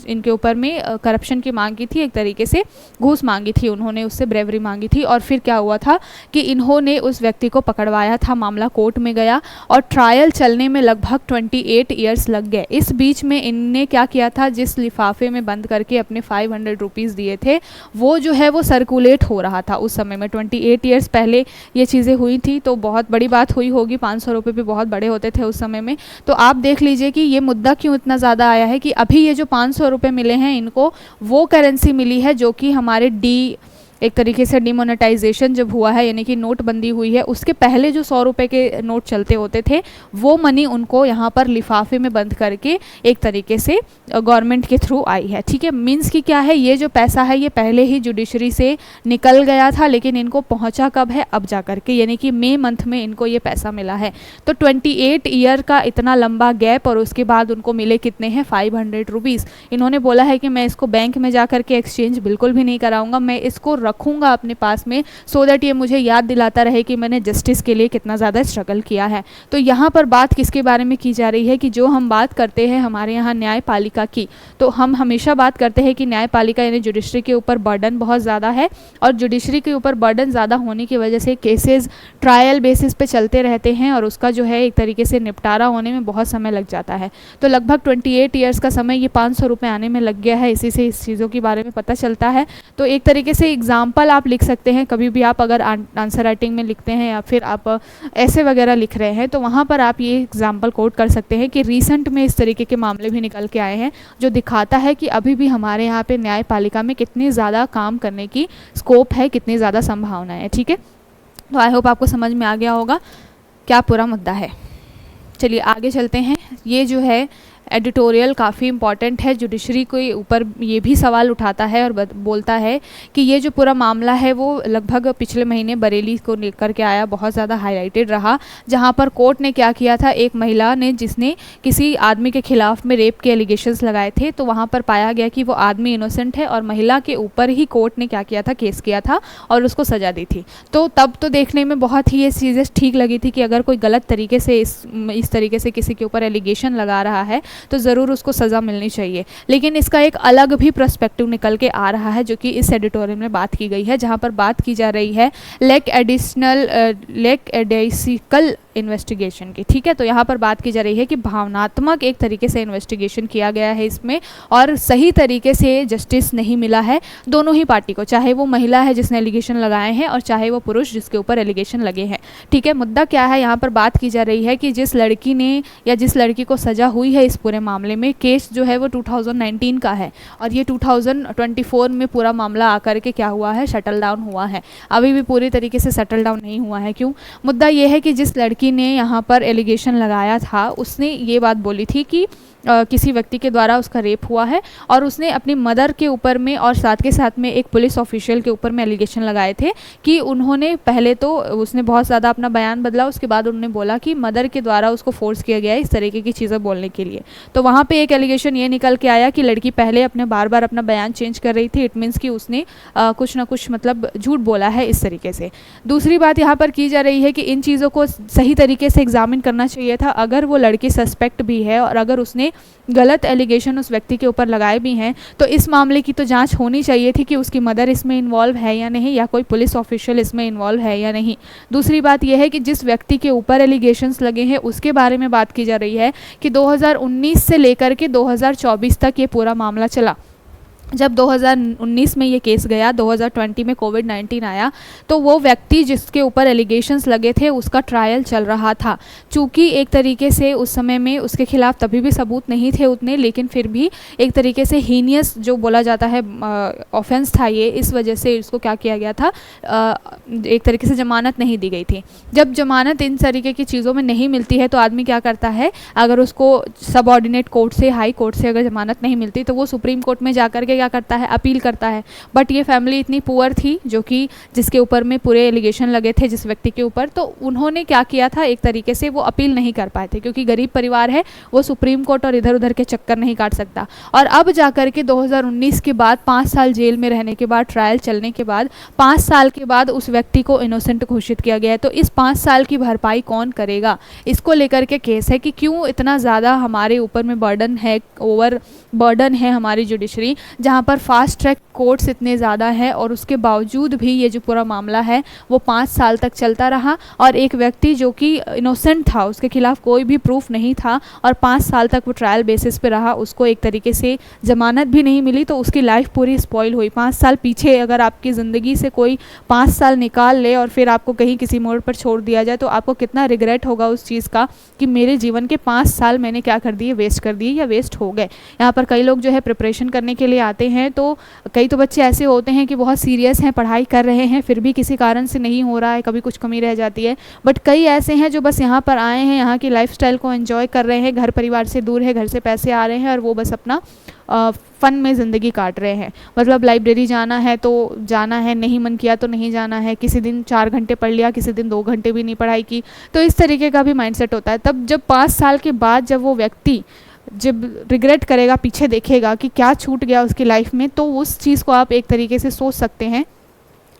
इनके ऊपर में करप्शन की मांग की थी, एक तरीके से घूस मांगी थी उन्होंने, उससे ब्रेवरी मांगी थी। और फिर क्या हुआ था कि इन्होंने उस व्यक्ति को पकड़वाया था, मामला कोर्ट में गया और ट्रायल चलने में लगभग 28 ईयर्स लग गए। इस बीच में इनने क्या किया था, जिस लिफाफे में बंद करके अपने 500 रुपीज़ दिए थे वो जो है वो सर्कुलेट हो रहा था उस समय में। 28 ईयर्स पहले ये चीज़ें हुई थी तो बहुत बड़ी बात हुई होगी, 500 रुपये भी बहुत बड़े होते थे उस समय में। तो आप देख लीजिए कि ये मुद्दा क्यों इतना ज़्यादा आया है कि अभी ये जो 500 रुपये मिले हैं इनको, वो करेंसी मिली है जो कि हमारे एक तरीके से डिमोनेटाइजेशन जब हुआ है यानी कि नोटबंदी हुई है, उसके पहले जो 100 रुपये के नोट चलते होते थे वो मनी उनको यहाँ पर लिफाफे में बंद करके एक तरीके से गवर्नमेंट के थ्रू आई है, ठीक है। मीन्स कि क्या है, ये जो पैसा है ये पहले ही जुडिशरी से निकल गया था लेकिन इनको पहुँचा कब है, अब जा करके, यानी कि मई मंथ में इनको ये पैसा मिला है। तो 28 ईयर का इतना लंबा गैप और उसके बाद उनको मिले कितने हैं, 500 रुपीज़। इन्होंने बोला है कि मैं इसको बैंक में जा करके एक्सचेंज बिल्कुल भी नहीं कराऊंगा, मैं इसको रखूँगा अपने पास में, सो दैट ये मुझे याद दिलाता रहे कि मैंने जस्टिस के लिए कितना ज़्यादा स्ट्रगल किया है। तो यहाँ पर बात किसके बारे में की जा रही है कि जो हम बात करते हैं हमारे यहाँ न्यायपालिका की, तो हम हमेशा बात करते हैं कि न्यायपालिका यानी जुडिशरी के ऊपर बर्डन बहुत ज़्यादा है, और जुडिशरी के ऊपर बर्डन ज़्यादा होने की वजह से केसेस ट्रायल बेसिस पे चलते रहते हैं और उसका जो है एक तरीके से निपटारा होने में बहुत समय लग जाता है। तो लगभग 28 ईयर्स का समय ये 500 रुपये आने में लग गया है, इसी से इस चीज़ों के बारे में पता चलता है। तो एक तरीके से एग्जाम्पल आप लिख सकते हैं कभी भी आप अगर आंसर राइटिंग में लिखते हैं या फिर आप ऐसे वगैरह लिख रहे हैं, तो वहाँ पर आप ये एग्जाम्पल कोट कर सकते हैं कि रिसेंट में इस तरीके के मामले भी निकल के आए हैं जो दिखाता है कि अभी भी हमारे यहाँ पे न्यायपालिका में कितनी ज़्यादा काम करने की स्कोप है, कितनी ज़्यादा संभावना है। ठीक है, तो आई होप आपको समझ में आ गया होगा क्या पूरा मुद्दा है। चलिए आगे चलते हैं। ये जो है एडिटोरियल काफ़ी इंपॉर्टेंट है, जुडिशरी के ऊपर ये भी सवाल उठाता है और बोलता है कि ये जो पूरा मामला है वो लगभग पिछले महीने बरेली को लेकर के आया, बहुत ज़्यादा हाईलाइटेड रहा, जहाँ पर कोर्ट ने क्या किया था, एक महिला ने जिसने किसी आदमी के खिलाफ में रेप के एलिगेशंस लगाए थे, तो वहाँ पर पाया गया कि वो आदमी इनोसेंट है और महिला के ऊपर ही कोर्ट ने क्या किया था, केस किया था और उसको सज़ा दी थी। तो तब तो देखने में बहुत ही ये चीज़ें ठीक लगी थी कि अगर कोई गलत तरीके से इस तरीके से किसी के ऊपर एलिगेशन लगा रहा है तो ज़रूर उसको सज़ा मिलनी चाहिए। लेकिन इसका एक अलग भी पर्सपेक्टिव निकल के आ रहा है जो कि इस एडिटोरियल में बात की गई है, जहाँ पर बात की जा रही है लेक एडिसिकल इन्वेस्टिगेशन की। ठीक है, तो यहाँ पर बात की जा रही है कि भावनात्मक एक तरीके से इन्वेस्टिगेशन किया गया है इसमें और सही तरीके से जस्टिस नहीं मिला है दोनों ही पार्टी को, चाहे वो महिला है जिसने एलिगेशन लगाए हैं और चाहे वो पुरुष जिसके ऊपर एलिगेशन लगे हैं। ठीक है, मुद्दा क्या है, यहाँ पर बात की जा रही है कि जिस लड़की ने या जिस लड़की को सज़ा हुई है इस पूरे मामले में, केस जो है वो 2019 का है और ये 2024 में पूरा मामला आकर के क्या हुआ है, शटल डाउन हुआ है। अभी भी पूरी तरीके से सेटल डाउन नहीं हुआ है। क्यों? मुद्दा ये है कि जिस लड़की ने यहाँ पर एलिगेशन लगाया था उसने ये बात बोली थी कि किसी व्यक्ति के द्वारा उसका रेप हुआ है और उसने अपनी मदर के ऊपर में और साथ के साथ में एक पुलिस ऑफिशियल के ऊपर में एलिगेशन लगाए थे कि उन्होंने पहले तो उसने बहुत ज़्यादा अपना बयान बदला, उसके बाद उन्होंने बोला कि मदर के द्वारा उसको फोर्स किया गया है इस तरीके की चीज़ें बोलने के लिए। तो वहाँ पे एक एलिगेशन ये निकल के आया कि लड़की पहले अपने बार बार अपना बयान चेंज कर रही थी, इट मीन्स कि उसने कुछ ना कुछ मतलब झूठ बोला है इस तरीके से। दूसरी बात यहाँ पर की जा रही है कि इन चीज़ों को सही तरीके से एग्जामिन करना चाहिए था। अगर वो लड़की सस्पेक्ट भी है और अगर उसने गलत एलिगेशन उस व्यक्ति के ऊपर लगाए भी हैं तो इस मामले की तो जांच होनी चाहिए थी कि उसकी मदर इसमें इन्वॉल्व है या नहीं, या कोई पुलिस ऑफिशियल इसमें इन्वॉल्व है या नहीं। दूसरी बात यह है कि जिस व्यक्ति के ऊपर एलिगेशंस लगे हैं उसके बारे में बात की जा रही है कि 2019 से लेकर के 2024 तक ये पूरा मामला चला। जब 2019 में ये केस गया, 2020 में कोविड-19 आया, तो वो व्यक्ति जिसके ऊपर एलिगेशंस लगे थे उसका ट्रायल चल रहा था। चूँकि एक तरीके से उस समय में उसके खिलाफ तभी भी सबूत नहीं थे उतने, लेकिन फिर भी एक तरीके से हीनियस जो बोला जाता है ऑफेंस था ये, इस वजह से इसको क्या किया गया था, एक तरीके से ज़मानत नहीं दी गई थी। जब ज़मानत इन तरीके की चीज़ों में नहीं मिलती है तो आदमी क्या करता है, अगर उसको सबऑर्डिनेट कोर्ट से, हाई कोर्ट से अगर ज़मानत नहीं मिलती तो वो सुप्रीम कोर्ट में जाकर के क्या करता है, अपील करता है। बट ये फैमिली इतनी पुअर थी जो कि जिसके ऊपर में पूरे एलिगेशन लगे थे जिस व्यक्ति के ऊपर, तो उन्होंने क्या किया था, एक तरीके से वो अपील नहीं कर पाए थे क्योंकि गरीब परिवार है, वो सुप्रीम कोर्ट और इधर उधर के चक्कर नहीं काट सकता। और अब जाकर के 2019 के बाद 5 साल जेल में रहने के बाद, ट्रायल चलने के बाद 5 साल के बाद उस व्यक्ति को इनोसेंट घोषित किया गया है। तो इस 5 साल की भरपाई कौन करेगा, इसको लेकर के केस है कि क्यों इतना ज़्यादा हमारे ऊपर में बर्डन है, ओवर बर्डन है हमारी जुडिशरी, जहाँ पर फास्ट ट्रैक कोर्ट्स इतने ज़्यादा हैं और उसके बावजूद भी ये जो पूरा मामला है वो 5 साल तक चलता रहा और एक व्यक्ति जो कि इनोसेंट था, उसके खिलाफ कोई भी प्रूफ नहीं था और 5 साल तक वो ट्रायल बेसिस पे रहा, उसको एक तरीके से ज़मानत भी नहीं मिली, तो उसकी लाइफ पूरी स्पॉइल हुई। 5 साल पीछे अगर आपकी ज़िंदगी से कोई 5 साल निकाल ले और फिर आपको कहीं किसी मोड़ पर छोड़ दिया जाए तो आपको कितना रिग्रेट होगा उस चीज़ का कि मेरे जीवन के 5 साल मैंने क्या कर दिए, वेस्ट कर दिए या वेस्ट हो गए। यहाँ पर कई लोग जो है प्रिपरेशन करने के लिए आते हैं, तो कई तो बच्चे ऐसे होते हैं कि बहुत सीरियस हैं, पढ़ाई कर रहे हैं, फिर भी किसी कारण से नहीं हो रहा है, कभी कुछ कमी रह जाती है। बट कई ऐसे हैं जो बस यहाँ पर आए हैं, यहाँ की लाइफस्टाइल को एंजॉय कर रहे हैं, घर परिवार से दूर है, घर से पैसे आ रहे हैं और वो बस अपना फ़न में ज़िंदगी काट रहे हैं। मतलब लाइब्रेरी जाना है तो जाना है, नहीं मन किया तो नहीं जाना है, किसी दिन 4 घंटे पढ़ लिया, किसी दिन 2 घंटे भी नहीं पढ़ाई की, तो इस तरीके का भी माइंडसेट होता है। तब जब 5 साल के बाद जब वो व्यक्ति जब रिग्रेट करेगा, पीछे देखेगा कि क्या छूट गया उसकी लाइफ में, तो उस चीज़ को आप एक तरीके से सोच सकते हैं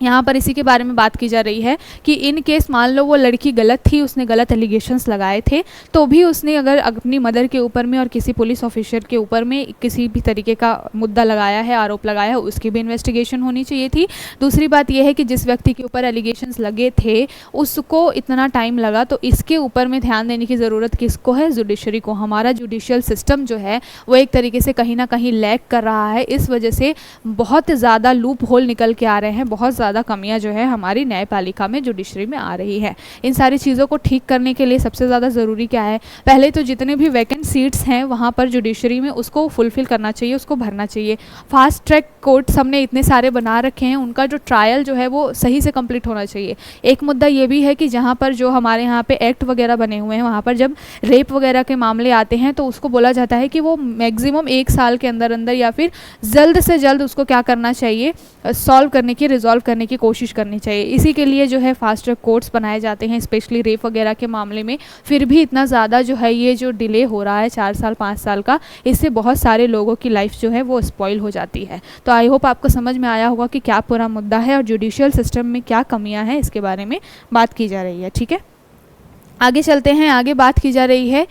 यहाँ पर इसी के बारे में बात की जा रही है कि इन केस मान लो वो लड़की गलत थी, उसने गलत एलिगेशंस लगाए थे, तो भी उसने अगर अपनी मदर के ऊपर में और किसी पुलिस ऑफिसर के ऊपर में किसी भी तरीके का मुद्दा लगाया है, आरोप लगाया है, उसकी भी इन्वेस्टिगेशन होनी चाहिए थी। दूसरी बात यह है कि जिस व्यक्ति के ऊपर एलिगेशंस लगे थे उसको इतना टाइम लगा, तो इसके ऊपर में ध्यान देने की ज़रूरत किसको है? जुडिशरी को। हमारा जुडिशियल सिस्टम जो है वो एक तरीके से कहीं ना कहीं लैग कर रहा है, इस वजह से बहुत ज़्यादा लूप होल निकल के आ रहे हैं, बहुत ज़्यादा कमियां जो है हमारी न्यायपालिका में, जुडिशरी में आ रही है। इन सारी चीज़ों को ठीक करने के लिए सबसे ज़्यादा ज़रूरी क्या है? पहले तो जितने भी वैकेंट सीट्स हैं वहाँ पर जुडिशरी में उसको फुलफिल करना चाहिए, उसको भरना चाहिए। फास्ट ट्रैक कोर्ट्स हमने इतने सारे बना रखे हैं, उनका जो ट्रायल जो है वो सही से कंप्लीट होना चाहिए। एक मुद्दा ये भी है कि जहाँ पर जो हमारे यहाँ पे एक्ट वगैरह बने हुए हैं, वहाँ पर जब रेप वगैरह के मामले आते हैं तो उसको बोला जाता है कि वो मैक्सिमम 1 साल के अंदर अंदर या फिर जल्द से जल्द उसको क्या करना चाहिए? सॉल्व करने की, रिजॉल्व करने की कोशिश करनी चाहिए। इसी के लिए जो है फास्ट ट्रैक कोर्ट्स बनाए जाते हैं, स्पेशली रेप वगैरह के मामले में। फिर भी इतना ज़्यादा जो है ये जो डिले हो रहा है 4 साल 5 साल का, इससे बहुत सारे लोगों की लाइफ जो है वो स्पॉइल हो जाती है। तो आई होप आपको समझ में आया होगा कि क्या पूरा मुद्दा है और जुडिशियल सिस्टम में क्या कमियां हैं, इसके बारे में बात की जा रही है। ठीक है, आगे चलते हैं। आगे बात की जा रही है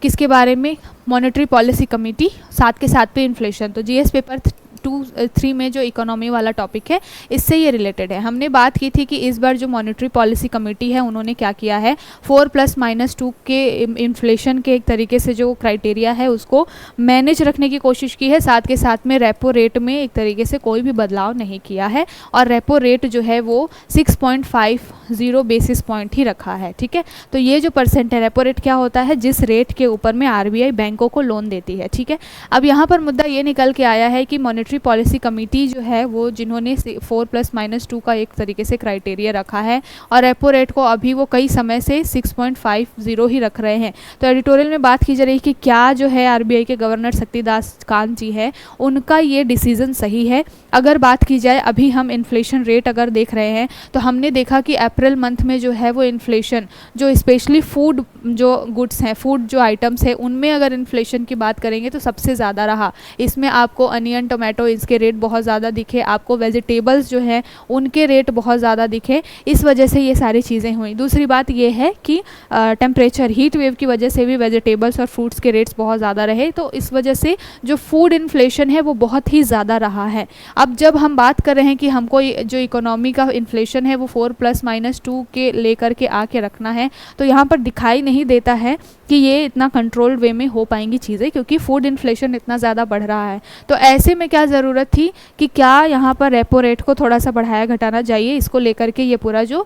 किसके बारे में? मॉनेटरी पॉलिसी कमेटी, साथ के साथ पे इन्फ्लेशन। तो जीएस पेपर 2-3 में जो इकोनॉमी वाला टॉपिक है इससे ये रिलेटेड है। हमने बात की थी कि इस बार जो मॉनेटरी पॉलिसी कमेटी है उन्होंने क्या किया है, 4+-2 के इन्फ्लेशन के एक तरीके से जो क्राइटेरिया है उसको मैनेज रखने की कोशिश की है। साथ के साथ में रेपो रेट में एक तरीके से कोई भी बदलाव नहीं किया है और रेपो रेट जो है वो 6.50 बेसिस पॉइंट ही रखा है। ठीक है, तो ये जो परसेंट है, रेपो रेट क्या होता है? जिस रेट के ऊपर में आरबीआई बैंकों को लोन देती है। ठीक है, अब यहाँ पर मुद्दा ये निकल के आया है कि मॉनेटरी पॉलिसी कमेटी जो है वो जिन्होंने 4+-2 का एक तरीके से क्राइटेरिया रखा है और रेपो रेट को अभी वो कई समय से 6.50 ही रख रहे हैं। तो एडिटोरियल में बात की जा रही है कि क्या जो है आरबीआई के गवर्नर शक्तिदास कांत जी है उनका ये डिसीजन सही है। अगर बात की जाए, अभी हम इन्फ्लेशन रेट अगर देख रहे हैं तो हमने देखा कि अप्रैल मंथ में जो है वो इन्फ्लेशन जो स्पेशली फूड जो गुड्स हैं, फूड जो आइटम्स है, उनमें अगर इन्फ्लेशन की बात करेंगे तो सबसे ज़्यादा रहा। इसमें आपको अनियन, टोमेटो, इसके रेट बहुत ज़्यादा दिखे, आपको वेजिटेबल्स जो है उनके रेट बहुत ज़्यादा दिखे, इस वजह से ये सारी चीज़ें हुई। दूसरी बात ये है कि टेम्परेचर हीट वेव की वजह से भी वेजिटेबल्स और फ्रूट्स के रेट्स बहुत ज़्यादा रहे, तो इस वजह से जो फूड इन्फ्लेशन है वो बहुत ही ज़्यादा रहा है। अब जब हम बात कर रहे हैं कि हमको जो इकोनॉमी का इन्फ्लेशन है वो 4+-2 के लेकर के आके रखना है, तो यहाँ पर दिखाई नहीं देता है कि ये इतना कंट्रोल्ड वे में हो पाएंगी चीज़ें, क्योंकि फूड इन्फ्लेशन इतना ज़्यादा बढ़ रहा है। तो ऐसे में क्या ज़रूरत थी कि क्या यहाँ पर रेपो रेट को थोड़ा सा बढ़ाया घटाना चाहिए, इसको लेकर के ये पूरा जो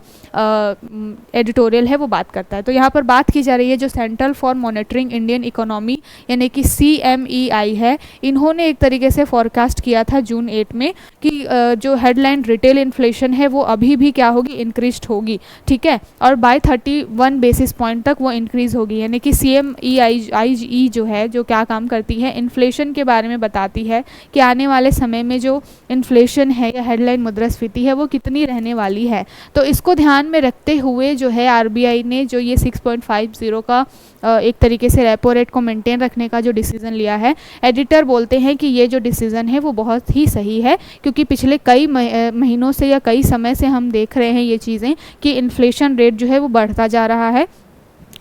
एडिटोरियल है वो बात करता है। तो यहाँ पर बात की जा रही है जो central for monitoring Indian economy यानी कि CMEI है, इन्होंने एक तरीके से फॉरकास्ट किया था जून 8 में कि जो हेडलाइन रिटेल इन्फ्लेशन है वो अभी भी क्या होगी? इंक्रीज होगी। ठीक है, और बाय 31 बेसिस पॉइंट तक वो इंक्रीज होगी। यानी कि CMEI जो है, जो क्या काम करती है, इन्फ्लेशन के बारे में बताती है कि आने वाले समय में जो इन्फ्लेशन है या हेडलाइन मुद्रास्फीति है वो कितनी रहने वाली है। तो इसको ध्यान में रखते हुए जो है आरबीआई ने जो ये 6.50 का एक तरीके से रेपो रेट को मेंटेन रखने का जो डिसीज़न लिया है, एडिटर बोलते हैं कि ये जो डिसीज़न है वो बहुत ही सही है, क्योंकि पिछले कई महीनों से या कई समय से हम देख रहे हैं ये चीज़ें कि इन्फ्लेशन रेट जो है वो बढ़ता जा रहा है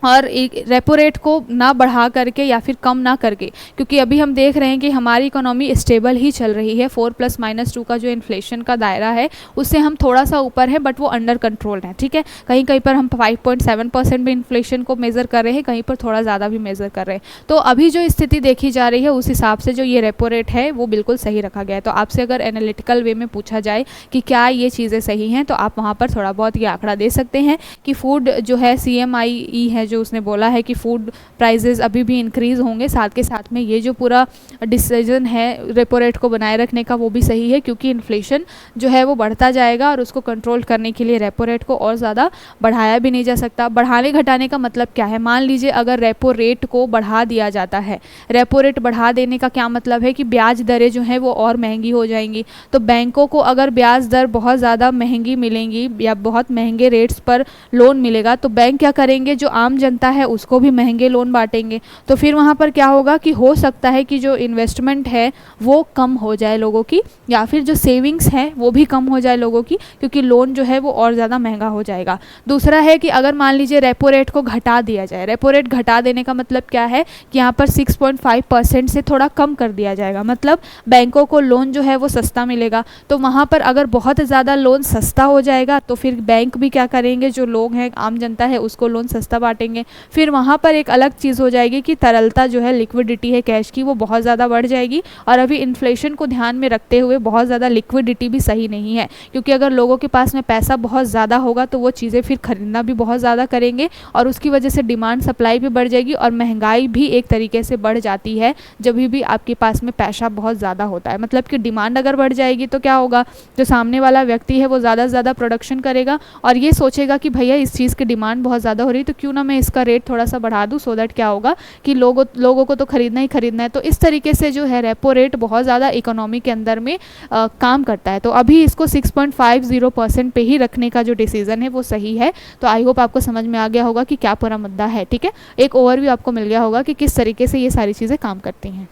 और एक रेपो रेट को ना बढ़ा करके या फिर कम ना करके, क्योंकि अभी हम देख रहे हैं कि हमारी इकोनॉमी स्टेबल ही चल रही है। 4+-2 का जो इन्फ्लेशन का दायरा है उससे हम थोड़ा सा ऊपर है, बट वो अंडर कंट्रोल है। ठीक है, कहीं कहीं पर हम 5.7% भी इन्फ्लेशन को मेज़र कर रहे हैं, कहीं पर थोड़ा ज़्यादा भी मेज़र कर रहे हैं। तो अभी जो स्थिति देखी जा रही है उस हिसाब से जो ये रेपो रेट है वो बिल्कुल सही रखा गया है। तो आपसे अगर एनालिटिकल वे में पूछा जाए कि क्या ये चीज़ें सही हैं, तो आप वहाँ पर थोड़ा बहुत ये आंकड़ा दे सकते हैं कि फूड जो है CMIE है जो उसने बोला है कि फूड प्राइसेस अभी भी इंक्रीज होंगे। साथ के साथ में ये जो पूरा डिसीजन है रेपो रेट को बनाए रखने का वो भी सही है, क्योंकि इन्फ्लेशन जो है वो बढ़ता जाएगा और उसको कंट्रोल करने के लिए रेपो रेट को और ज़्यादा बढ़ाया भी नहीं जा सकता। बढ़ाने घटाने का मतलब क्या है? मान लीजिए अगर रेपो रेट को बढ़ा दिया जाता है, रेपो रेट बढ़ा देने का क्या मतलब है कि ब्याज दरें जो हैं वो और महंगी हो जाएंगी। तो बैंकों को अगर ब्याज दर बहुत ज़्यादा महंगी मिलेंगी या बहुत महंगे रेट्स पर लोन मिलेगा, तो बैंक क्या करेंगे? जो आम जनता है उसको भी महंगे लोन बांटेंगे, तो फिर वहाँ पर क्या होगा कि हो सकता है कि जो इन्वेस्टमेंट है वो कम हो जाए लोगों की, या फिर जो सेविंग्स है वो भी कम हो जाए लोगों की, क्योंकि लोन जो है वो और ज़्यादा महंगा हो जाएगा। दूसरा है कि अगर मान लीजिए रेपो रेट को घटा दिया जाए, रेपो रेट घटा देने का मतलब क्या है कि यहाँ पर 6.5% से थोड़ा कम कर दिया जाएगा, मतलब बैंकों को लोन जो है वो सस्ता मिलेगा। तो वहाँ पर अगर बहुत ज़्यादा लोन सस्ता हो जाएगा तो फिर बैंक भी क्या करेंगे, जो लोग हैं आम जनता है उसको लोन सस्ता बांटेंगे। फिर वहाँ पर एक अलग चीज़ हो जाएगी कि तरलता जो है, लिक्विडिटी है कैश की, वो बहुत ज़्यादा बढ़ जाएगी। और अभी इन्फ्लेशन को ध्यान में रखते हुए बहुत ज़्यादा लिक्विडिटी भी सही नहीं है, क्योंकि अगर लोगों के पास में पैसा बहुत ज़्यादा होगा तो वो चीज़ें फिर खरीदना भी बहुत ज़्यादा करेंगे, और उसकी वजह से डिमांड सप्लाई भी बढ़ जाएगी, और महंगाई भी एक तरीके से बढ़ जाती है जब भी आपके पास में पैसा बहुत ज़्यादा होता है। मतलब कि डिमांड अगर बढ़ जाएगी तो क्या होगा, जो सामने वाला व्यक्ति है वो ज़्यादा से ज़्यादा प्रोडक्शन करेगा और ये सोचेगा कि भैया इस चीज़ की डिमांड बहुत ज़्यादा हो रही है तो क्यों ना मैं इसका रेट थोड़ा सा बढ़ा दूँ, सो दैट क्या होगा कि लोगों को तो खरीदना ही खरीदना है। तो इस तरीके से जो है रेपो रेट बहुत ज़्यादा इकोनॉमी के अंदर में काम करता है। तो अभी इसको 6.50% पे ही रखने का जो डिसीजन है वो सही है। तो आई होप आपको समझ में आ गया होगा कि क्या पूरा मुद्दा है। ठीक है, एक ओवरव्यू आपको मिल गया होगा कि किस तरीके से ये सारी चीज़ें काम करती हैं।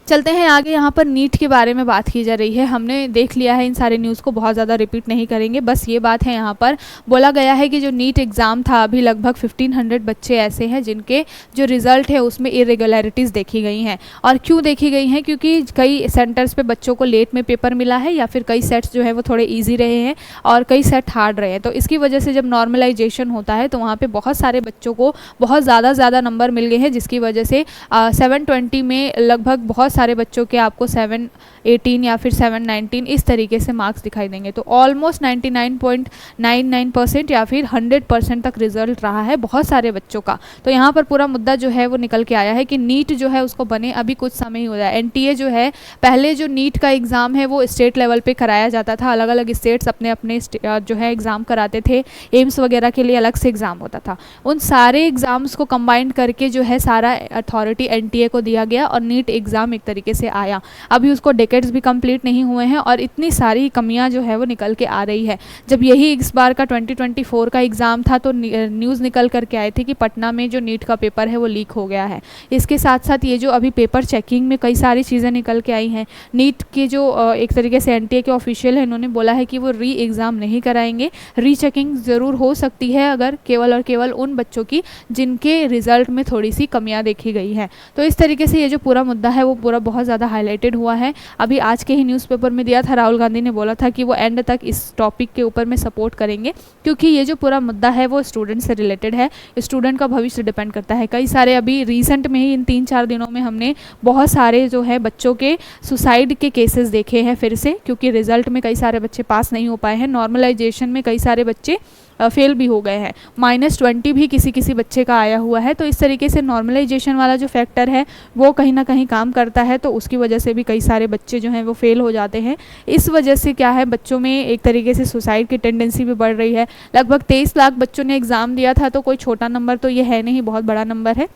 चलते हैं आगे। यहाँ पर नीट के बारे में बात की जा रही है। हमने देख लिया है इन सारे न्यूज़ को, बहुत ज़्यादा रिपीट नहीं करेंगे, बस ये बात है यहाँ पर बोला गया है कि जो नीट एग्ज़ाम था अभी लगभग 1500 बच्चे ऐसे हैं जिनके जो रिज़ल्ट है उसमें इरेगुलरिटीज़ देखी गई हैं। और क्यों देखी गई हैं, क्योंकि कई सेंटर्स पे बच्चों को लेट में पेपर मिला है, या फिर कई सेट्स जो है वो थोड़े ईजी रहे हैं और कई सेट हार्ड रहे हैं। तो इसकी वजह से जब नॉर्मलाइजेशन होता है तो वहाँ पर बहुत सारे बच्चों को बहुत ज़्यादा नंबर मिल गए हैं, जिसकी वजह से 720 में लगभग बहुत सारे बच्चों के आपको 718 या फिर 719 इस तरीके से मार्क्स दिखाई देंगे। तो ऑलमोस्ट 99.99% या फिर 100% तक रिजल्ट रहा है बहुत सारे बच्चों का। तो यहाँ पर पूरा मुद्दा जो है वो निकल के आया है कि नीट जो है उसको बने अभी कुछ समय ही हो जाए। एनटीए जो है, पहले जो नीट का एग्ज़ाम है वो स्टेट लेवल पे कराया जाता था, अलग अलग स्टेट्स अपने अपने जो है एग्ज़ाम कराते थे, एम्स वगैरह के लिए अलग से एग्ज़ाम होता था। उन सारे एग्ज़ाम्स को कंबाइन करके जो है सारा अथॉरिटी एनटीए को दिया गया और नीट एग्ज़ाम एक तरीके से आया। अभी उसको डेकेड्स भी कंप्लीट नहीं हुए हैं और इतनी सारी कमियां जो है वो निकल के आ रही है। जब यही इस बार का 2024 का एग्ज़ाम था तो न्यूज़ निकल करके आए थे कि पटना में जो नीट का पेपर है वो लीक हो गया है। इसके साथ साथ ये जो अभी पेपर चेकिंग में कई सारी चीज़ें निकल के आई हैं। नीट के जो एक तरीके से एनटीए के ऑफिशियल हैं, इन्होंने बोला है कि वो री एग्ज़ाम नहीं कराएंगे, री चेकिंग ज़रूर हो सकती है अगर केवल और केवल उन बच्चों की जिनके रिज़ल्ट में थोड़ी सी कमियाँ देखी गई हैं। तो इस तरीके से ये जो पूरा मुद्दा है वो पूरा बहुत ज़्यादा हाईलाइटेड हुआ है। अभी आज के ही न्यूज़पेपर में दिया था, राहुल गांधी ने बोला था कि वो एंड तक इस टॉपिक के ऊपर में सपोर्ट करेंगे, क्योंकि ये जो पूरा मुद्दा है वो स्टूडेंट से रिलेटेड है, स्टूडेंट का भविष्य डिपेंड करता है। कई सारे अभी रिसेंट में ही इन 3-4 दिनों में हमने बहुत सारे जो है बच्चों के सुसाइड के केसेस देखे हैं फिर से, क्योंकि रिजल्ट में कई सारे बच्चे पास नहीं हो पाए हैं, नॉर्मलाइजेशन में कई सारे बच्चे फेल भी हो गए हैं, -20 भी किसी बच्चे का आया हुआ है। तो इस तरीके से नॉर्मलाइजेशन वाला जो फैक्टर है वो कहीं ना कहीं काम करता है, तो उसकी वजह से भी कई सारे बच्चे जो हैं वो फेल हो जाते हैं। इस वजह से क्या है, बच्चों में एक तरीके से सुसाइड की टेंडेंसी भी बढ़ रही है। लगभग 23 लाख बच्चों ने एग्ज़ाम दिया था, तो कोई छोटा नंबर तो ये है नहीं, बहुत बड़ा नंबर है।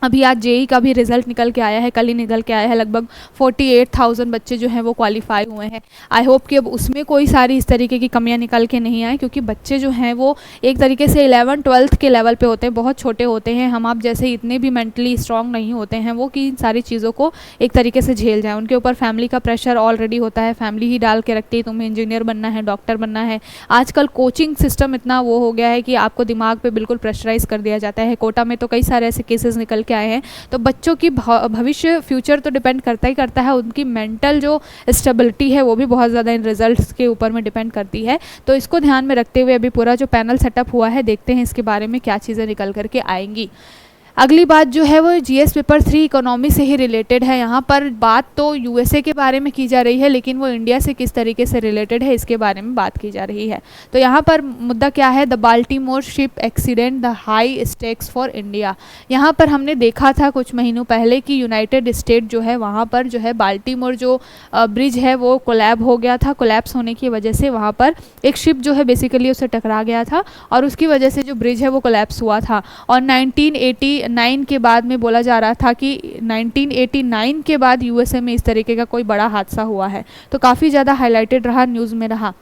अभी आज जेई का भी रिजल्ट निकल के आया है, कल ही निकल के आया है, लगभग 48,000 बच्चे जो हैं वो क्वालिफाई हुए हैं। आई होप कि अब उसमें कोई सारी इस तरीके की कमियां निकल के नहीं आए, क्योंकि बच्चे जो हैं वो एक तरीके से 11-12th के लेवल पे होते हैं, बहुत छोटे होते हैं। हम आप जैसे इतने भी मेंटली स्ट्रांग नहीं होते हैं वो कि इन सारी चीज़ों को एक तरीके से झेल जाएँ। उनके ऊपर फैमिली का प्रेशर ऑलरेडी होता है, फैमिली ही डाल के रखती है तुम्हें इंजीनियर बनना है, डॉक्टर बनना है। आजकल कोचिंग सिस्टम इतना वो हो गया है कि आपको दिमाग पर बिल्कुल प्रेशराइज कर दिया जाता है। कोटा में तो कई सारे ऐसे केसेस निकल के आए हैं। तो बच्चों की भविष्य फ्यूचर तो डिपेंड करता ही करता है, उनकी मेंटल जो स्टेबिलिटी है वो भी बहुत ज़्यादा इन रिजल्ट्स के ऊपर में डिपेंड करती है। तो इसको ध्यान में रखते हुए अभी पूरा जो पैनल सेटअप हुआ है, देखते हैं इसके बारे में क्या चीज़ें निकल करके आएंगी। अगली बात जो है वो जीएस पेपर 3 इकोनॉमी से ही रिलेटेड है। यहाँ पर बात तो यूएसए के बारे में की जा रही है, लेकिन वो इंडिया से किस तरीके से रिलेटेड है इसके बारे में बात की जा रही है। तो यहाँ पर मुद्दा क्या है, the Baltimore ship accident the high stakes for India. यहाँ पर हमने देखा था कुछ महीनों पहले कि यूनाइटेड स्टेट जो है वहाँ पर जो है बाल्टीमोर जो ब्रिज है वो कोलैब हो गया था। कोलैप्स होने की वजह से वहाँ पर एक शिप जो है बेसिकली उसे टकरा गया था और उसकी वजह से जो ब्रिज है वो कोलैप्स हुआ था। और 1989 के बाद में बोला जा रहा था कि 1989 के बाद यूएसए में इस तरीके का कोई बड़ा हादसा हुआ है। तो काफ़ी ज़्यादा हाईलाइटेड रहा, न्यूज़ में रहा।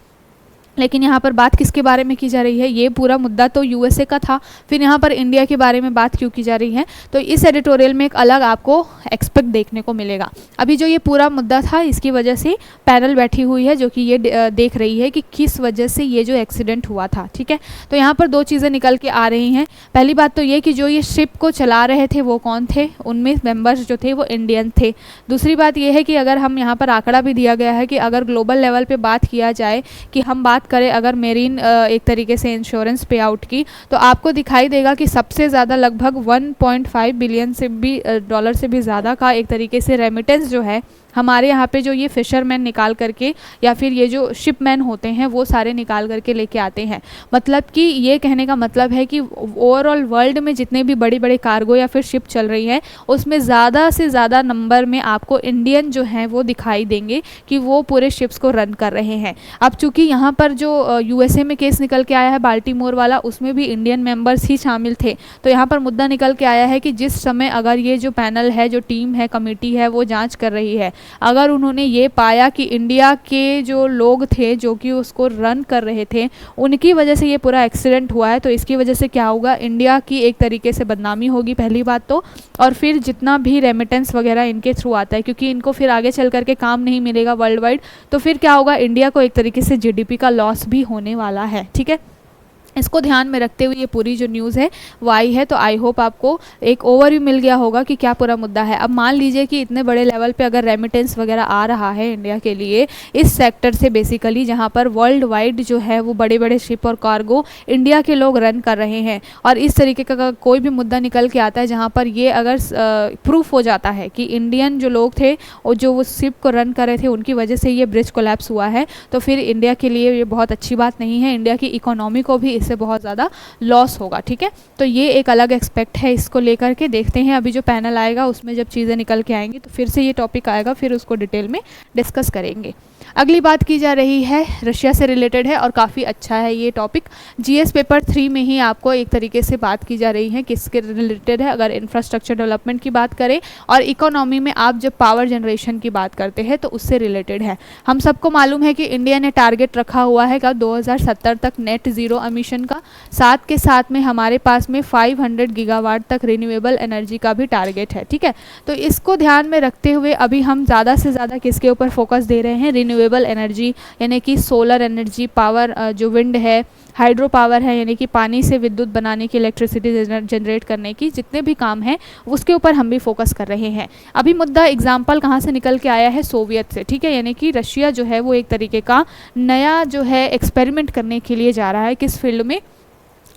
लेकिन यहाँ पर बात किसके बारे में की जा रही है, ये पूरा मुद्दा तो यूएसए का था, फिर यहाँ पर इंडिया के बारे में बात क्यों की जा रही है, तो इस एडिटोरियल में एक अलग आपको एक्सपेक्ट देखने को मिलेगा। अभी जो ये पूरा मुद्दा था, इसकी वजह से पैनल बैठी हुई है जो कि ये देख रही है कि किस वजह से ये जो एक्सीडेंट हुआ था। ठीक है, तो यहाँ पर दो चीज़ें निकल के आ रही हैं। पहली बात तो ये कि जो ये शिप को चला रहे थे वो कौन थे, उनमें मेंबर्स जो थे वो इंडियन थे। दूसरी बात ये है कि अगर हम यहाँ पर आंकड़ा भी दिया गया है कि अगर ग्लोबल लेवल पे बात किया जाए कि हम बात करें अगर मेरीन एक तरीके से इंश्योरेंस पे आउट की, तो आपको दिखाई देगा कि सबसे ज़्यादा लगभग 1.5 बिलियन से भी डॉलर से भी ज़्यादा का एक तरीके से रेमिटेंस जो है हमारे यहाँ पे जो ये फिशरमैन निकाल करके या फिर ये जो शिपमैन होते हैं वो सारे निकाल करके लेके आते हैं। मतलब कि ये कहने का मतलब है कि ओवरऑल वर्ल्ड में जितने भी बड़ी बड़ी कार्गो या फिर शिप चल रही हैं उसमें ज़्यादा से ज़्यादा नंबर में आपको इंडियन जो हैं वो दिखाई देंगे कि वो पूरे शिप्स को रन कर रहे हैं। अब चूँकि यहाँ पर जो यूएसए में केस निकल के आया है बाल्टीमोर वाला, उसमें भी इंडियन मेंबर्स ही शामिल थे, तो यहाँ पर मुद्दा निकल के आया है कि जिस समय अगर ये जो पैनल है, जो टीम है, कमेटी है, वो जाँच कर रही है, अगर उन्होंने ये पाया कि इंडिया के जो लोग थे जो कि उसको रन कर रहे थे उनकी वजह से ये पूरा एक्सीडेंट हुआ है, तो इसकी वजह से क्या होगा, इंडिया की एक तरीके से बदनामी होगी पहली बात तो, और फिर जितना भी रेमिटेंस वगैरह इनके थ्रू आता है क्योंकि इनको फिर आगे चल करके काम नहीं मिलेगा वर्ल्ड वाइड, तो फिर क्या होगा, इंडिया को एक तरीके से जीडीपी का लॉस भी होने वाला है। ठीक है, इसको ध्यान में रखते हुए ये पूरी जो न्यूज़ है वो आई है। तो आई होप आपको एक ओवरव्यू मिल गया होगा कि क्या पूरा मुद्दा है। अब मान लीजिए कि इतने बड़े लेवल पे अगर रेमिटेंस वगैरह आ रहा है इंडिया के लिए इस सेक्टर से बेसिकली, जहाँ पर वर्ल्ड वाइड जो है वो बड़े बड़े शिप और कार्गो इंडिया के लोग रन कर रहे हैं, और इस तरीके का कोई भी मुद्दा निकल के आता है जहाँ पर ये अगर प्रूफ हो जाता है कि इंडियन जो लोग थे और जो वो शिप को रन कर रहे थे उनकी वजह से ये ब्रिज कोलैप्स हुआ है, तो फिर इंडिया के लिए ये बहुत अच्छी बात नहीं है, इंडिया की इकोनॉमी को भी इससे बहुत ज़्यादा लॉस होगा। ठीक है, तो ये एक अलग एक्सपेक्ट है, इसको लेकर के देखते हैं अभी जो पैनल आएगा उसमें जब चीज़ें निकल के आएंगी तो फिर से ये टॉपिक आएगा, फिर उसको डिटेल में डिस्कस करेंगे। अगली बात की जा रही है रशिया से रिलेटेड है और काफ़ी अच्छा है ये टॉपिक। जीएस पेपर 3 में ही आपको एक तरीके से बात की जा रही है किसके रिलेटेड है, अगर इंफ्रास्ट्रक्चर डेवलपमेंट की बात करें और इकोनॉमी में आप जब पावर जनरेशन की बात करते हैं तो उससे रिलेटेड है। हम सबको मालूम है कि इंडिया ने टारगेट रखा हुआ है का 2070 तक नेट ज़ीरो एमिशन का, साथ के साथ में हमारे पास में 500 गीगावाट तक रिन्यूएबल एनर्जी का भी टारगेट है। ठीक है, तो इसको ध्यान में रखते हुए अभी हम ज़्यादा से ज़्यादा किसके ऊपर फोकस दे रहे हैं, रिन्यूएबल एनर्जी यानी कि सोलर एनर्जी पावर, जो विंड है, हाइड्रो पावर है यानी कि पानी से विद्युत बनाने की, इलेक्ट्रिसिटी जनरेट करने की, जितने भी काम हैं उसके ऊपर हम भी फोकस कर रहे हैं। अभी मुद्दा एग्जाम्पल कहाँ से निकल के आया है, सोवियत से। ठीक है, यानी कि रशिया जो है वो एक तरीके का नया जो है एक्सपेरिमेंट करने के लिए जा रहा है किस फील्ड में,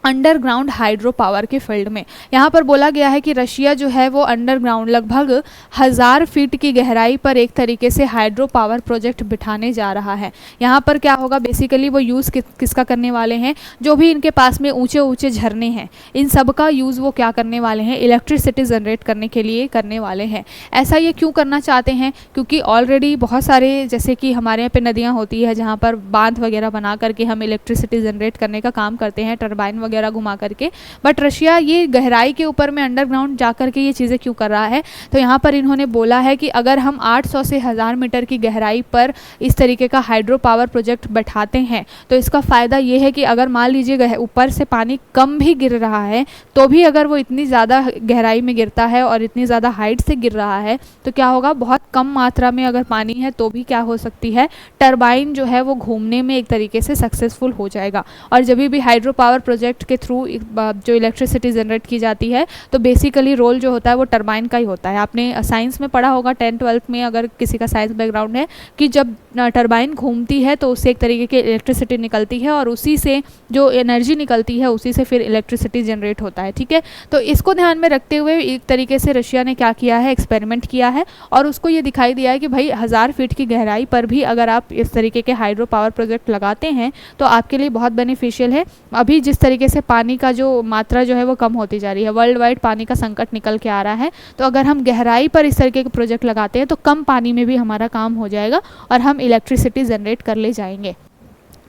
अंडरग्राउंड हाइड्रो पावर के फील्ड में। यहाँ पर बोला गया है कि रशिया जो है वो अंडरग्राउंड लगभग 1000 फीट की गहराई पर एक तरीके से हाइड्रो पावर प्रोजेक्ट बिठाने जा रहा है। यहाँ पर क्या होगा, बेसिकली वो यूज़ किसका करने वाले हैं, जो भी इनके पास में ऊंचे ऊंचे झरने हैं इन सब का यूज़ वो क्या करने वाले हैं, इलेक्ट्रिसिटी जनरेट करने के लिए करने वाले हैं। ऐसा ये क्यों करना चाहते हैं, क्योंकि ऑलरेडी बहुत सारे जैसे कि हमारे यहाँ पे नदियाँ होती है जहाँ पर बांध वगैरह बना करके हम इलेक्ट्रिसिटी जनरेट करने का काम करते हैं, टरबाइन वगैरह घुमा करके, बट रशिया ये गहराई के ऊपर में अंडरग्राउंड जा करके ये चीज़ें क्यों कर रहा है, तो यहाँ पर इन्होंने बोला है कि अगर हम 800 से 1000 मीटर की गहराई पर इस तरीके का हाइड्रो पावर प्रोजेक्ट बैठाते हैं तो इसका फ़ायदा ये है कि अगर मान लीजिए ऊपर से पानी कम भी गिर रहा है तो भी अगर वो इतनी ज़्यादा गहराई में गिरता है और इतनी ज़्यादा हाइट से गिर रहा है तो क्या होगा, बहुत कम मात्रा में अगर पानी है तो भी क्या हो सकती है, टरबाइन जो है वो घूमने में एक तरीके से सक्सेसफुल हो जाएगा। और जब भी हाइड्रो पावर प्रोजेक्ट के थ्रू जो इलेक्ट्रिसिटी जनरेट की जाती है तो बेसिकली रोल जो होता है वो टरबाइन का ही होता है। आपने साइंस में पढ़ा होगा 10th-12th में, अगर किसी का साइंस बैकग्राउंड है, कि जब टरबाइन घूमती है तो उससे एक तरीके की इलेक्ट्रिसिटी निकलती है और उसी से जो एनर्जी निकलती है उसी से फिर इलेक्ट्रिसिटी जनरेट होता है। ठीक है, तो इसको ध्यान में रखते हुए एक तरीके से रशिया ने क्या किया है, एक्सपेरिमेंट किया है और उसको ये दिखाई दिया है कि भाई 1000 फीट की गहराई पर भी अगर आप इस तरीके के हाइड्रो पावर प्रोजेक्ट लगाते हैं तो आपके लिए बहुत बेनिफिशियल है। अभी जिस तरीके से पानी का जो मात्रा जो है वो कम होती जा रही है, वर्ल्ड वाइड पानी का संकट निकल के आ रहा है, तो अगर हम गहराई पर इस तरीके के प्रोजेक्ट लगाते हैं तो कम पानी में भी हमारा काम हो जाएगा और हम इलेक्ट्रिसिटी जनरेट कर ले जाएंगे।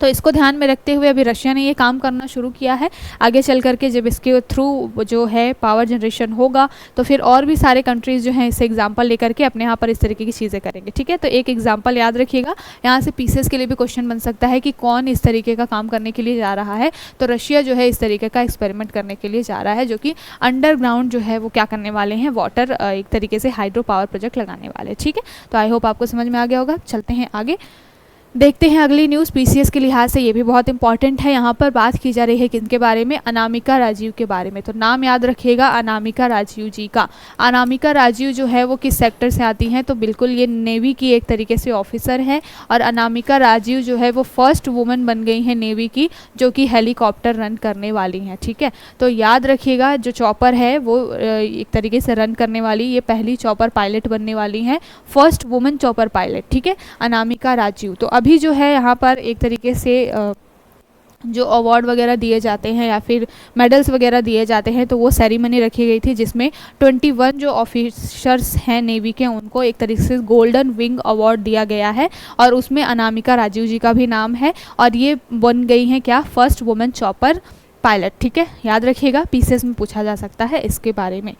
तो इसको ध्यान में रखते हुए अभी रशिया ने ये काम करना शुरू किया है। आगे चल करके जब इसके थ्रू जो है पावर जनरेशन होगा तो फिर और भी सारे कंट्रीज़ जो हैं इससे एग्जांपल लेकर के अपने यहाँ पर इस तरीके की चीज़ें करेंगे। ठीक है, तो एक एग्जांपल याद रखिएगा, यहाँ से पीसेस के लिए भी क्वेश्चन बन सकता है कि कौन इस तरीके का काम करने के लिए जा रहा है। तो रशिया जो है इस तरीके का एक्सपेरिमेंट करने के लिए जा रहा है, जो कि अंडरग्राउंड जो है वो क्या करने वाले हैं, वाटर एक तरीके से हाइड्रो पावर प्रोजेक्ट लगाने वाले। ठीक है, तो आई होप आपको समझ में आ गया होगा। चलते हैं आगे, देखते हैं अगली न्यूज़। पीसीएस के लिहाज से ये भी बहुत इंपॉर्टेंट है। यहाँ पर बात की जा रही है किनके बारे में, अनामिका राजीव के बारे में। तो नाम याद रखिएगा अनामिका राजीव जी का। अनामिका राजीव जो है वो किस सेक्टर से आती हैं, तो बिल्कुल ये नेवी की एक तरीके से ऑफिसर है। और अनामिका राजीव जो है वो फर्स्ट वुमन बन गई हैं नेवी की जो कि हेलीकॉप्टर रन करने वाली हैं। ठीक है, तो याद रखिएगा जो चॉपर है वो एक तरीके से रन करने वाली ये पहली चॉपर पायलट बनने वाली हैं, फर्स्ट वुमन चॉपर पायलट। ठीक है, अनामिका राजीव। तो अभी जो है यहाँ पर एक तरीके से जो अवार्ड वगैरह दिए जाते हैं या फिर मेडल्स वगैरह दिए जाते हैं तो वो सेरेमनी रखी गई थी जिसमें 21 जो ऑफिसर्स हैं नेवी के उनको एक तरीके से गोल्डन विंग अवार्ड दिया गया है और उसमें अनामिका राजीव जी का भी नाम है और ये बन गई हैं क्या, फर्स्ट वुमेन चॉपर पायलट। ठीक है, याद रखिएगा, पीसीएस में पूछा जा सकता है इसके बारे में।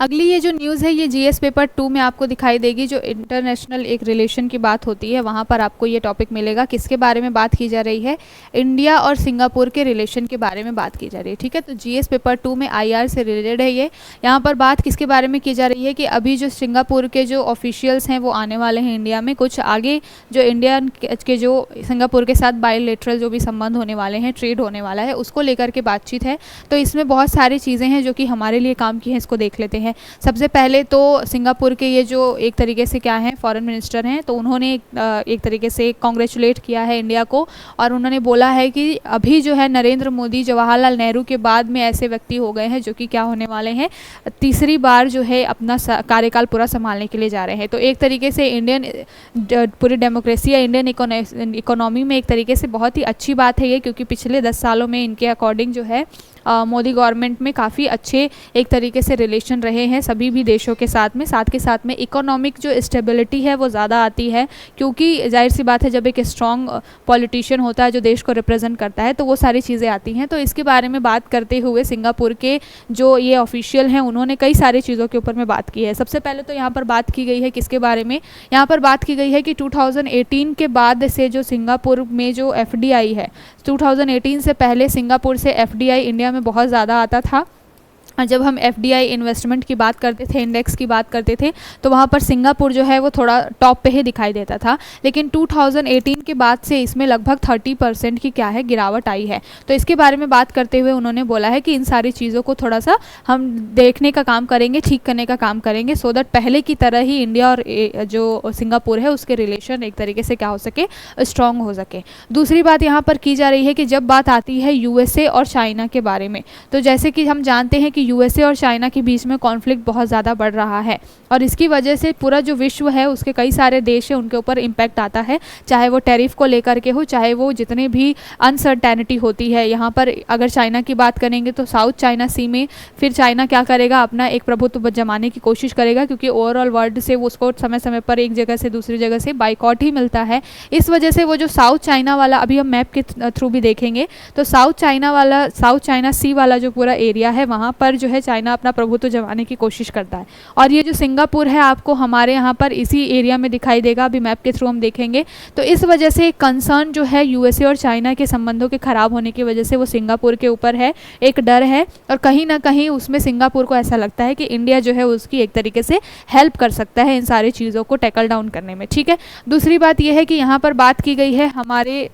अगली ये जो न्यूज़ है ये जीएस पेपर 2 में आपको दिखाई देगी। जो इंटरनेशनल एक रिलेशन की बात होती है वहाँ पर आपको ये टॉपिक मिलेगा। किसके बारे में बात की जा रही है, इंडिया और सिंगापुर के रिलेशन के बारे में बात की जा रही है। ठीक है, तो जीएस पेपर 2 में आईआर से रिलेटेड है ये। यहाँ पर बात किसके बारे में की जा रही है कि अभी जो सिंगापुर के जो ऑफिशियल्स हैं वो आने वाले हैं इंडिया में। कुछ आगे जो इंडिया के जो सिंगापुर के साथ बायलैटरल जो भी संबंध होने वाले हैं, ट्रेड होने वाला है, उसको लेकर के बातचीत है। तो इसमें बहुत सारी चीज़ें हैं जो कि हमारे लिए काम की हैं, इसको देख लेते हैं। सबसे पहले तो सिंगापुर के ये जो एक तरीके से क्या हैं, फॉरेन मिनिस्टर हैं, तो उन्होंने एक तरीके से कांग्रेचुलेट किया है इंडिया को और उन्होंने बोला है कि अभी जो है नरेंद्र मोदी जवाहरलाल नेहरू के बाद में ऐसे व्यक्ति हो गए हैं जो कि क्या होने वाले हैं, तीसरी बार जो है अपना कार्यकाल पूरा संभालने के लिए जा रहे हैं। तो एक तरीके से इंडियन पूरी डेमोक्रेसी या इंडियन इकोनॉमी में एक तरीके से बहुत ही अच्छी बात है ये, क्योंकि पिछले 10 सालों में इनके अकॉर्डिंग जो है मोदी गवर्नमेंट में काफ़ी अच्छे एक तरीके से रिलेशन रहे हैं सभी भी देशों के साथ के साथ में इकोनॉमिक जो स्टेबिलिटी है वो ज़्यादा आती है, क्योंकि जाहिर सी बात है जब एक स्ट्रॉन्ग पॉलिटिशियन होता है जो देश को रिप्रेजेंट करता है तो वो सारी चीज़ें आती हैं। तो इसके बारे में बात करते हुए सिंगापुर के जो ये ऑफिशियल हैं उन्होंने कई सारी चीज़ों के ऊपर में बात की है। सबसे पहले तो यहाँ पर बात की गई है किसके बारे में, यहाँ पर बात की गई है कि 2018 के बाद से जो सिंगापुर में जो FDI है, 2018 से पहले सिंगापुर से FDI इंडिया में बहुत ज़्यादा आता था। जब हम FDI इन्वेस्टमेंट की बात करते थे, इंडेक्स की बात करते थे, तो वहाँ पर सिंगापुर जो है वो थोड़ा टॉप पे ही दिखाई देता था। लेकिन 2018 के बाद से इसमें लगभग 30% की क्या है गिरावट आई है। तो इसके बारे में बात करते हुए उन्होंने बोला है कि इन सारी चीज़ों को थोड़ा सा हम देखने का काम करेंगे, ठीक करने का काम करेंगे, सो दैट पहले की तरह ही इंडिया और जो सिंगापुर है उसके रिलेशन एक तरीके से क्या हो सके, स्ट्रॉन्ग हो सके। दूसरी बात यहाँ पर की जा रही है कि जब बात आती है USA और चाइना के बारे में, तो जैसे कि हम जानते हैं कि USA और चाइना के बीच में कॉन्फ्लिक्ट बहुत ज़्यादा बढ़ रहा है और इसकी वजह से पूरा जो विश्व है उसके कई सारे देश हैं उनके ऊपर इम्पैक्ट आता है, चाहे वो टैरिफ को लेकर के हो, चाहे वो जितने भी अनसर्टेनिटी होती है। यहाँ पर अगर चाइना की बात करेंगे तो साउथ चाइना सी में फिर चाइना क्या करेगा, अपना एक प्रभुत्व जमाने की कोशिश करेगा, क्योंकि ओवरऑल वर्ल्ड से उसको समय समय पर एक जगह से दूसरी जगह से बाइकॉट ही मिलता है। इस वजह से वो जो साउथ चाइना वाला, अभी हम मैप के थ्रू भी देखेंगे तो साउथ चाइना सी वाला जो पूरा एरिया है वहाँ पर जो है चाइना अपना प्रभुत्व जमाने की कोशिश करता है। और ये जो सिंगापुर है आपको हमारे यहाँ पर इसी एरिया में दिखाई देगा, अभी मैप के थ्रू हम देखेंगे। तो इस वजह से कंसर्न जो है USA और चाइना के संबंधों के खराब होने की वजह से वो सिंगापुर के ऊपर है, एक डर है और कहीं ना कहीं उसमें सिंगापुर को ऐसा लगता है कि इंडिया जो है उसकी एक तरीके से हेल्प कर सकता है इन सारी चीज़ों को टैकल डाउन करने में। ठीक है, दूसरी बात यह है कि यहाँ पर बात की गई है हमारे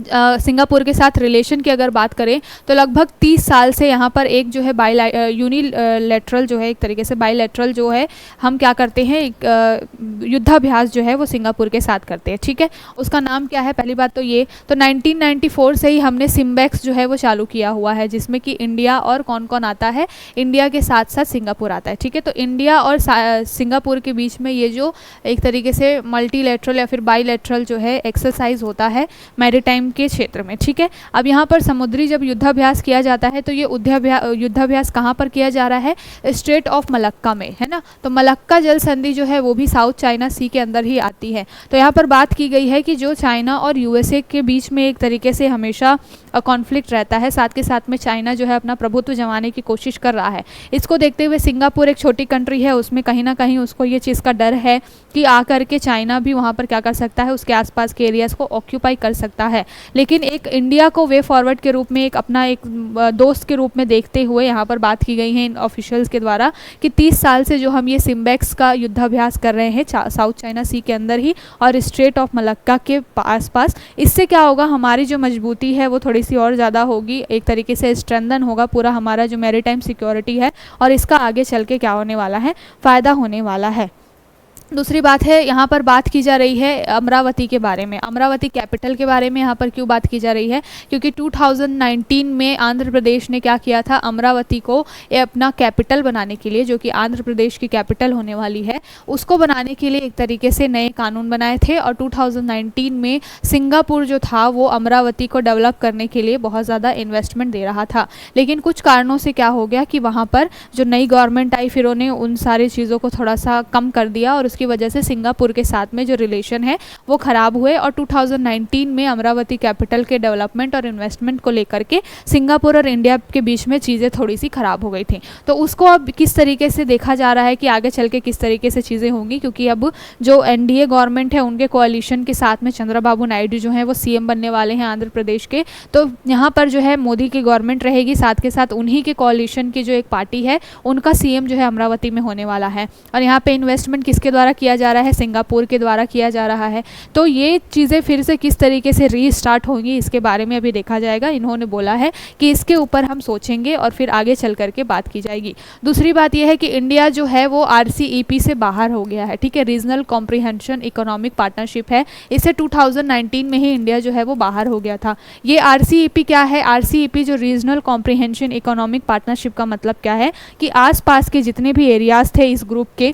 सिंगापुर के साथ रिलेशन की अगर बात करें तो लगभग 30 साल से यहाँ पर एक जो है यूनिलैटरल जो है एक तरीके से बायलैटरल जो है हम क्या करते हैं, एक युद्धाभ्यास जो है वो सिंगापुर के साथ करते हैं। ठीक है, उसका नाम क्या है, पहली बात तो ये, तो 1994 से ही हमने सिम्बैक्स जो है वो चालू किया हुआ है जिसमें कि इंडिया और कौन कौन आता है, इंडिया के साथ साथ सिंगापुर आता है। ठीक है, तो इंडिया और सिंगापुर के बीच में ये जो एक तरीके से मल्टीलैटरल या फिर बायलैटरल जो है एक्सरसाइज होता है मैरीटाइम टाइम के क्षेत्र में, ठीक है। अब यहाँ पर समुद्री जब युद्धाभ्यास किया जाता है तो ये युद्धाभ्यास कहाँ पर किया जा रहा है, स्ट्रेट ऑफ मलक्का में, है ना। तो मलक्का जल संधि जो है वो भी साउथ चाइना सी के अंदर ही आती है। तो यहाँ पर बात की गई है कि जो चाइना और यूएसए के बीच में एक तरीके से हमेशा कॉन्फ्लिक्ट रहता है, साथ के साथ में चाइना जो है अपना प्रभुत्व जमाने की कोशिश कर रहा है। इसको देखते हुए सिंगापुर एक छोटी कंट्री है, उसमें कहीं ना कहीं उसको ये चीज़ का डर है कि आकर के चाइना भी वहाँ पर क्या कर सकता है, उसके आसपास के एरियाज़ को ऑक्यूपाई कर सकता है। लेकिन एक इंडिया को वे फॉरवर्ड के रूप में, एक अपना एक दोस्त के रूप में देखते हुए यहाँ पर बात की गई है इन ऑफिशियल्स के द्वारा कि 30 साल से जो हम ये सिम्बेक्स का युद्धाभ्यास कर रहे हैं साउथ चाइना सी के अंदर ही और स्ट्रेट ऑफ मलक्का के आसपास, इससे क्या होगा, हमारी जो मजबूती है वो थोड़ी सी और ज़्यादा होगी, एक तरीके से स्ट्रेंथन होगा पूरा हमारा जो मैरीटाइम सिक्योरिटी है, और इसका आगे चल के क्या होने वाला है, फ़ायदा होने वाला है। दूसरी बात है, यहाँ पर बात की जा रही है अमरावती के बारे में, अमरावती कैपिटल के बारे में यहाँ पर क्यों बात की जा रही है, क्योंकि 2019 में आंध्र प्रदेश ने क्या किया था, अमरावती को अपना कैपिटल बनाने के लिए, जो कि आंध्र प्रदेश की कैपिटल होने वाली है, उसको बनाने के लिए एक तरीके से नए कानून बनाए थे। और 2019 में सिंगापुर जो था वो अमरावती को डेवलप करने के लिए बहुत ज़्यादा इन्वेस्टमेंट दे रहा था। लेकिन कुछ कारणों से क्या हो गया कि वहाँ पर जो नई गवर्नमेंट आई फिर उन्होंने उन सारी चीज़ों को थोड़ा सा कम कर दिया और की वजह से सिंगापुर के साथ में जो रिलेशन है वो ख़राब हुए। और 2019 में अमरावती कैपिटल के डेवलपमेंट और इन्वेस्टमेंट को लेकर के सिंगापुर और इंडिया के बीच में चीज़ें थोड़ी सी ख़राब हो गई थी। तो उसको अब किस तरीके से देखा जा रहा है कि आगे चल के किस तरीके से चीज़ें होंगी, क्योंकि अब जो एनडीए गवर्नमेंट है उनके कोalition के साथ में चंद्रबाबू नायडू जो है वो सीएम बनने वाले हैं आंध्र प्रदेश के। तो यहाँ पर जो है मोदी की गवर्नमेंट रहेगी, साथ के साथ उन्हीं के कोalition की जो एक पार्टी है उनका सीएम जो है अमरावती में होने वाला है। और यहाँ पे इन्वेस्टमेंट किसके द्वारा किया जा रहा है, सिंगापुर के द्वारा किया जा रहा है। तो ये चीज़ें फिर से किस तरीके से रीस्टार्ट होंगी इसके बारे में अभी देखा जाएगा। इन्होंने बोला है कि इसके ऊपर हम सोचेंगे और फिर आगे चल करके बात की जाएगी। दूसरी बात यह है कि इंडिया जो है वो RCEP से बाहर हो गया है, ठीक है, रीजनल कॉम्प्रिहेंशन इकोनॉमिक पार्टनरशिप है, इससे 2019 में ही इंडिया जो है वो बाहर हो गया था। ये RCEP क्या है, RCEP जो रीजनल कॉम्प्रिहेंशन इकोनॉमिक पार्टनरशिप का मतलब क्या है कि आसपास के जितने भी एरियाज़ थे इस ग्रुप के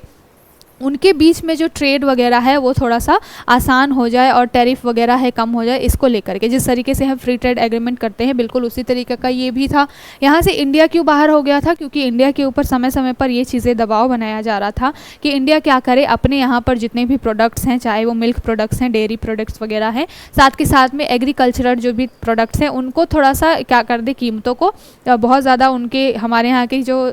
उनके बीच में जो ट्रेड वगैरह है वो थोड़ा सा आसान हो जाए और टैरिफ वगैरह है कम हो जाए, इसको लेकर के जिस तरीके से हम फ्री ट्रेड एग्रीमेंट करते हैं बिल्कुल उसी तरीके का ये भी था। यहाँ से इंडिया क्यों बाहर हो गया था, क्योंकि इंडिया के ऊपर समय समय पर ये चीज़ें दबाव बनाया जा रहा था कि इंडिया क्या करे, अपने यहाँ पर जितने भी प्रोडक्ट्स हैं, चाहे वो मिल्क प्रोडक्ट्स हैं, डेयरी प्रोडक्ट्स वगैरह हैं, साथ के साथ में एग्रीकल्चरल जो भी प्रोडक्ट्स हैं उनको थोड़ा सा क्या कर दे, कीमतों को बहुत ज़्यादा उनके हमारे यहाँ के जो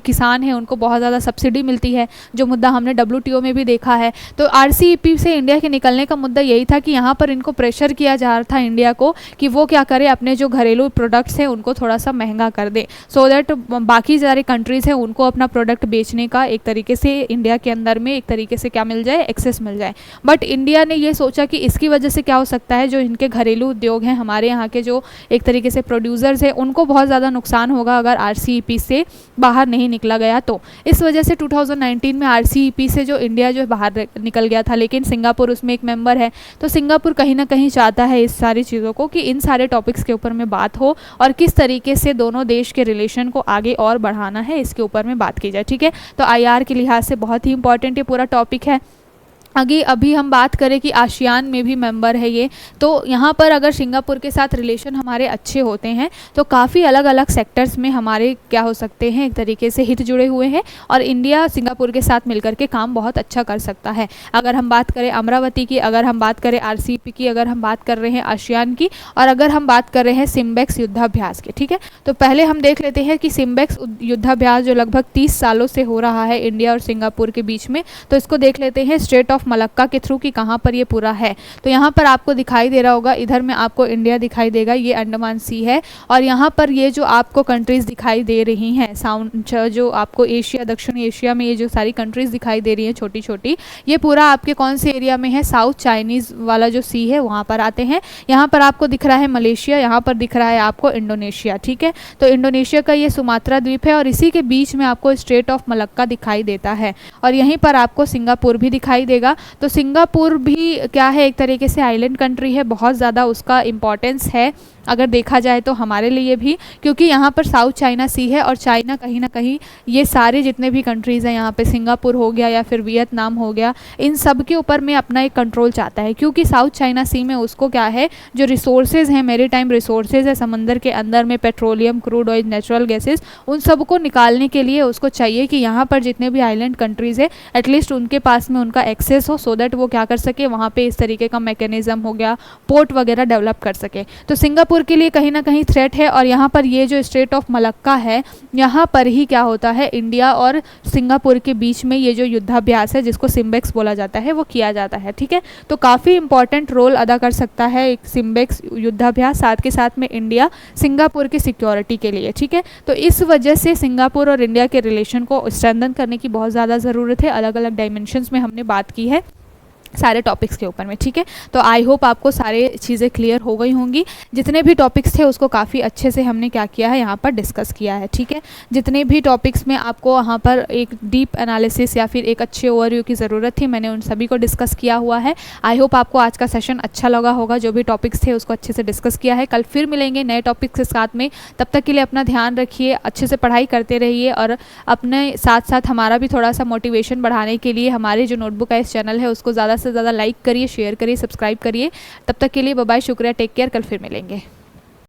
किसान हैं उनको बहुत ज़्यादा सब्सिडी मिलती है, जो मुद्दा हमने WTO में भी देखा है। तो RCEP से इंडिया के निकलने का मुद्दा यही था कि यहाँ पर इनको प्रेशर किया जा रहा था इंडिया को कि वो क्या करे, अपने जो घरेलू प्रोडक्ट्स हैं उनको थोड़ा सा महंगा कर दे, सो दैट बाकी सारे कंट्रीज़ हैं उनको अपना प्रोडक्ट बेचने का एक तरीके से इंडिया के अंदर में एक तरीके से क्या मिल जाए, एक्सेस मिल जाए। बट इंडिया ने ये सोचा कि इसकी वजह से क्या हो सकता है, जो इनके घरेलू उद्योग हैं, हमारे यहाँ के जो एक तरीके से प्रोड्यूसर्स हैं, उनको बहुत ज़्यादा नुकसान होगा अगर RCEP से बाहर नहीं निकला गया। तो इस वजह से 2019 में RCEP से जो इंडिया जो बाहर निकल गया था, लेकिन सिंगापुर उसमें एक मेंबर है। तो सिंगापुर कहीं ना कहीं चाहता है इस सारी चीज़ों को कि इन सारे टॉपिक्स के ऊपर में बात हो और किस तरीके से दोनों देश के रिलेशन को आगे और बढ़ाना है इसके ऊपर में बात की जाए, ठीक है। तो IR के लिहाज से बहुत ही इंपॉर्टेंट ये पूरा टॉपिक है। आगे अभी हम बात करें कि आसियान में भी मेंबर है ये, तो यहाँ पर अगर सिंगापुर के साथ रिलेशन हमारे अच्छे होते हैं तो काफ़ी अलग अलग सेक्टर्स में हमारे क्या हो सकते हैं, एक तरीके से हित जुड़े हुए हैं और इंडिया सिंगापुर के साथ मिलकर के काम बहुत अच्छा कर सकता है। अगर हम बात करें अमरावती की, अगर हम बात करें RCEP की, अगर हम बात कर रहे हैं आसियान की, और अगर हम बात कर रहे हैं सिम्बेक्स युद्धाभ्यास की, ठीक है। तो पहले हम देख लेते हैं कि सिम्बेक्स युद्धाभ्यास जो लगभग 30 सालों से हो रहा है इंडिया और सिंगापुर के बीच में, तो इसको देख लेते हैं स्ट्रेट ऑफ मलक्का के थ्रू कि कहाँ पर ये पूरा है। तो यहाँ पर आपको दिखाई दे रहा होगा, इधर में आपको इंडिया दिखाई देगा, ये अंडमान सी है, और यहाँ पर ये जो आपको कंट्रीज़ दिखाई दे रही हैं साउंड जो आपको एशिया, दक्षिण एशिया में ये जो सारी कंट्रीज़ दिखाई दे रही हैं छोटी छोटी, ये पूरा आपके कौन से एरिया में है, साउथ चाइनीज़ वाला जो सी है वहाँ पर आते हैं। यहाँ पर आपको दिख रहा है मलेशिया, यहाँ पर दिख रहा है आपको इंडोनेशिया, ठीक है। तो इंडोनेशिया का ये सुमात्रा द्वीप है और इसी के बीच में आपको स्ट्रेट ऑफ मलक्का दिखाई देता है और यहीं पर आपको सिंगापुर भी दिखाई देगा। तो सिंगापुर भी क्या है, एक तरीके से आइलैंड कंट्री है, बहुत ज़्यादा उसका इम्पॉर्टेंस है अगर देखा जाए तो हमारे लिए भी, क्योंकि यहाँ पर साउथ चाइना सी है और चाइना कहीं ना कहीं ये सारे जितने भी कंट्रीज़ हैं, यहाँ पे सिंगापुर हो गया या फिर वियतनाम हो गया, इन सब के ऊपर में अपना एक कंट्रोल चाहता है, क्योंकि साउथ चाइना सी में उसको क्या है, जो रिसोर्सेज हैं, मेरी टाइम रिसोर्सेज है समंदर के अंदर में, petroleum, crude oil, natural gases, उन सब को निकालने के लिए उसको चाहिए कि यहाँ पर जितने भी आइलैंड कंट्रीज़ है एटलीस्ट उनके पास में उनका एक्सेस हो, सो दैट वो क्या कर सके, वहाँ पे इस तरीके का मैकेनिज्म हो गया, पोर्ट वगैरह डेवलप कर सके। तो सिंगापुर के लिए कहीं ना कहीं थ्रेट है। और यहाँ पर ये जो स्ट्रेट ऑफ मलक्का है, यहाँ पर ही क्या होता है, इंडिया और सिंगापुर के बीच में ये जो युद्धाभ्यास है जिसको सिम्बेक्स बोला जाता है वो किया जाता है। ठीक है, तो काफ़ी इंपॉर्टेंट रोल अदा कर सकता है एक सिम्बेक्स युद्धाभ्यास, साथ के साथ में इंडिया सिंगापुर की सिक्योरिटी के लिए। ठीक है, तो इस वजह से सिंगापुर और इंडिया के रिलेशन को स्ट्रेंथन करने की बहुत ज़्यादा ज़रूरत है। अलग अलग डायमेंशंस में हमने बात की है सारे टॉपिक्स के ऊपर में। ठीक है, तो आई होप आपको सारे चीज़ें क्लियर हो गई होंगी। जितने भी टॉपिक्स थे उसको काफ़ी अच्छे से हमने क्या किया है, यहाँ पर डिस्कस किया है। ठीक है, जितने भी टॉपिक्स में आपको वहाँ पर एक डीप एनालिसिस या फिर एक अच्छे ओवरव्यू की ज़रूरत थी, मैंने उन सभी को डिस्कस किया हुआ है। आई होप आपको आज का सेशन अच्छा लगा होगा, जो भी टॉपिक्स थे उसको अच्छे से डिस्कस किया है। कल फिर मिलेंगे नए टॉपिक्स के साथ में, तब तक के लिए अपना ध्यान रखिए, अच्छे से पढ़ाई करते रहिए और अपने साथ साथ हमारा भी थोड़ा सा मोटिवेशन बढ़ाने के लिए हमारे जो नोटबुक आइस चैनल है उसको ज़्यादा से ज़्यादा लाइक करिए, शेयर करिए, सब्सक्राइब करिए। तब तक के लिए बाय बाय, शुक्रिया, टेक केयर, कल फिर मिलेंगे।